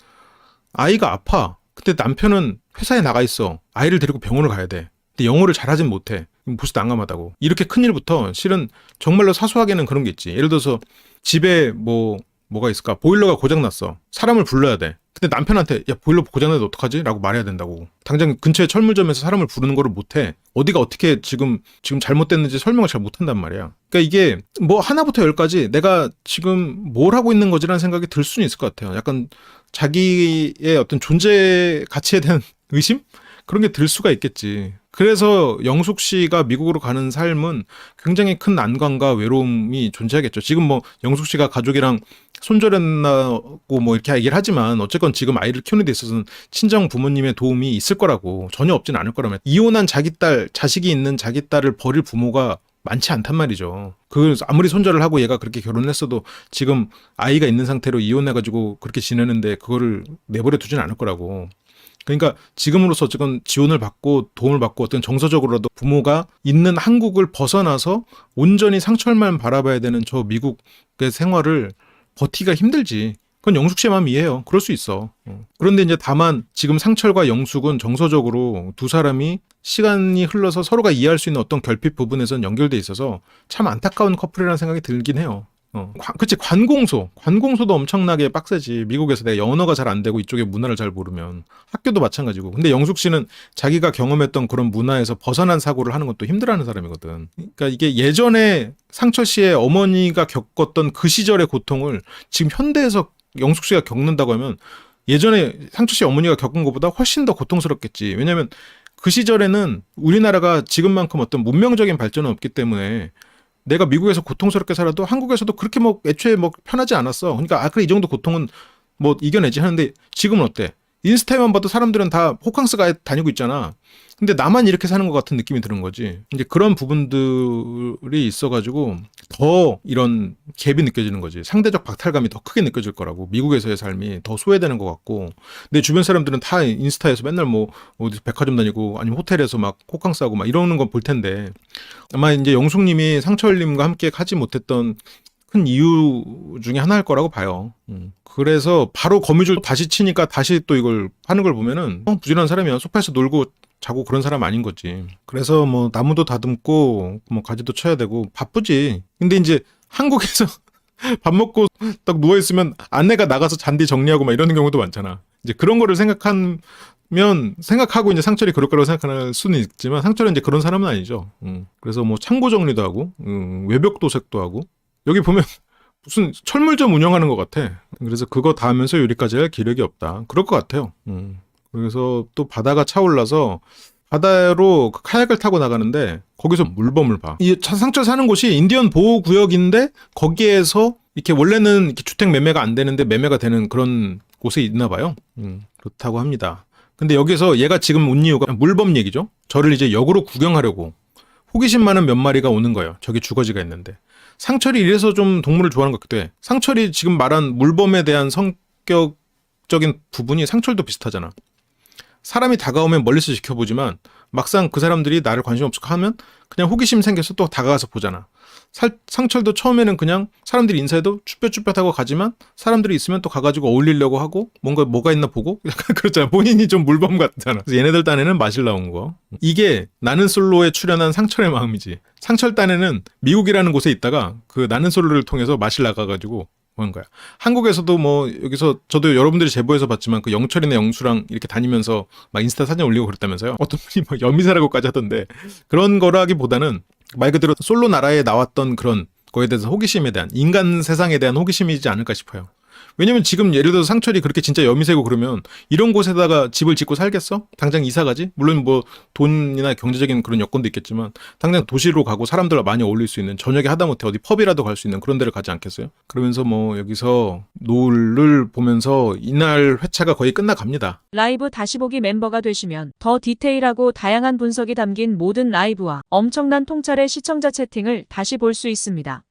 아이가 아파. 근데 남편은 회사에 나가 있어. 아이를 데리고 병원을 가야 돼. 근데 영어를 잘하진 못해. 벌써 난감하다고. 이렇게 큰 일부터 실은 정말로 사소하게는 그런 게 있지. 예를 들어서 집에 뭐가 있을까? 보일러가 고장났어. 사람을 불러야 돼. 근데 남편한테 야 보일러 고장나도 어떡하지? 라고 말해야 된다고. 당장 근처에 철물점에서 사람을 부르는 거를 못해. 어디가 어떻게 지금 잘못됐는지 설명을 잘 못한단 말이야. 그러니까 이게 뭐 하나부터 열까지 내가 지금 뭘 하고 있는 거지라는 생각이 들 수는 있을 것 같아요. 약간 자기의 어떤 존재 가치에 대한 의심? 그런 게 들 수가 있겠지. 그래서 영숙 씨가 미국으로 가는 삶은 굉장히 큰 난관과 외로움이 존재하겠죠. 지금 뭐 영숙 씨가 가족이랑 손절했나고 뭐 이렇게 얘기를 하지만 어쨌건 지금 아이를 키우는 데 있어서는 친정 부모님의 도움이 있을 거라고 전혀 없진 않을 거라면 이혼한 자식이 있는 자기 딸을 버릴 부모가 많지 않단 말이죠. 그 아무리 손절을 하고 얘가 그렇게 결혼을 했어도 지금 아이가 있는 상태로 이혼해가지고 그렇게 지내는데 그거를 내버려 두진 않을 거라고. 그러니까 지금으로서 어쨌건 지원을 받고 도움을 받고 어떤 정서적으로라도 부모가 있는 한국을 벗어나서 온전히 상철만 바라봐야 되는 저 미국의 생활을 버티기가 힘들지. 그건 영숙 씨의 마음 이해해요. 그럴 수 있어. 그런데 이제 다만 지금 상철과 영숙은 정서적으로 두 사람이 시간이 흘러서 서로가 이해할 수 있는 어떤 결핍 부분에선 연결돼 있어서 참 안타까운 커플이라는 생각이 들긴 해요. 그치, 관공소도 엄청나게 빡세지. 미국에서 내가 영어가 잘 안 되고 이쪽의 문화를 잘 모르면 학교도 마찬가지고. 근데 영숙 씨는 자기가 경험했던 그런 문화에서 벗어난 사고를 하는 것도 힘들어하는 사람이거든. 그러니까 이게 예전에 상철 씨의 어머니가 겪었던 그 시절의 고통을 지금 현대에서 영숙 씨가 겪는다고 하면 예전에 상철 씨 어머니가 겪은 것보다 훨씬 더 고통스럽겠지. 왜냐하면 그 시절에는 우리나라가 지금만큼 어떤 문명적인 발전은 없기 때문에 내가 미국에서 고통스럽게 살아도 한국에서도 그렇게 뭐 애초에 뭐 편하지 않았어. 그러니까 아 그래 이 정도 고통은 뭐 이겨내지 하는데 지금은 어때? 인스타에만 봐도 사람들은 다 호캉스가 다니고 있잖아. 근데 나만 이렇게 사는 것 같은 느낌이 드는 거지. 이제 그런 부분들이 있어가지고 더 이런 갭이 느껴지는 거지. 상대적 박탈감이 더 크게 느껴질 거라고. 미국에서의 삶이 더 소외되는 것 같고. 내 주변 사람들은 다 인스타에서 맨날 뭐 어디 백화점 다니고 아니면 호텔에서 막 호캉스하고 막 이러는 거 볼 텐데 아마 이제 영숙님이 상철님과 함께 하지 못했던 큰 이유 중에 하나일 거라고 봐요. 그래서 바로 거미줄 다시 치니까 다시 또 이걸 하는 걸 보면은 부지런한 사람이야. 소파에서 놀고 자고 그런 사람 아닌 거지. 그래서 뭐 나무도 다듬고 뭐 가지도 쳐야 되고 바쁘지. 근데 이제 한국에서 밥 먹고 딱 누워 있으면 아내가 나가서 잔디 정리하고 막 이러는 경우도 많잖아. 이제 그런 거를 생각하고 이제 상철이 그럴 거라고 생각할 수는 있지만 상철은 이제 그런 사람은 아니죠. 그래서 뭐 창고 정리도 하고 외벽 도색도 하고 여기 보면 무슨 철물점 운영하는 것 같아. 그래서 그거 다 하면서 요리까지 할 기력이 없다. 그럴 것 같아요. 그래서 또 바다가 차올라서 바다로 그 카약을 타고 나가는데 거기서 물범을 봐. 이 상철 사는 곳이 인디언 보호구역인데 거기에서 이렇게 원래는 이렇게 주택 매매가 안 되는데 매매가 되는 그런 곳에 있나 봐요. 그렇다고 합니다. 근데 여기서 얘가 지금 온 이유가 물범 얘기죠. 저를 이제 역으로 구경하려고 호기심 많은 몇 마리가 오는 거예요. 저기 주거지가 있는데. 상철이 이래서 좀 동물을 좋아하는 것 같기도 해. 상철이 지금 말한 물범에 대한 성격적인 부분이 상철도 비슷하잖아. 사람이 다가오면 멀리서 지켜보지만 막상 그 사람들이 나를 관심 없어 하면 그냥 호기심 생겨서 또 다가가서 보잖아. 상철도 처음에는 그냥 사람들이 인사해도 쭈뼛쭈뼛하고 가지만 사람들이 있으면 또 가가지고 어울리려고 하고 뭐가 있나 보고 약간 그렇잖아. 본인이 좀 물범 같잖아. 그래서 얘네들 딴에는 마실 나온 거. 이게 나는 솔로에 출연한 상철의 마음이지. 상철 딴에는 미국이라는 곳에 있다가 그 나는 솔로를 통해서 마실 나가가지고 하는 거야. 한국에서도 뭐 여기서 저도 여러분들이 제보해서 봤지만 그 영철이나 영수랑 이렇게 다니면서 막 인스타 사진 올리고 그랬다면서요. 어떤 분이 막 여미사라고까지 하던데 그런 거라기보다는 말 그대로 솔로 나라에 나왔던 그런 거에 대해서 호기심에 대한 인간 세상에 대한 호기심이지 않을까 싶어요. 왜냐면 지금 예를 들어서 상철이 그렇게 진짜 여미새고 그러면 이런 곳에다가 집을 짓고 살겠어? 당장 이사 가지? 물론 뭐 돈이나 경제적인 그런 여건도 있겠지만 당장 도시로 가고 사람들과 많이 어울릴 수 있는 저녁에 하다못해 어디 펍이라도 갈 수 있는 그런 데를 가지 않겠어요? 그러면서 뭐 여기서 노을을 보면서 이날 회차가 거의 끝나갑니다. 라이브 다시 보기 멤버가 되시면 더 디테일하고 다양한 분석이 담긴 모든 라이브와 엄청난 통찰의 시청자 채팅을 다시 볼 수 있습니다.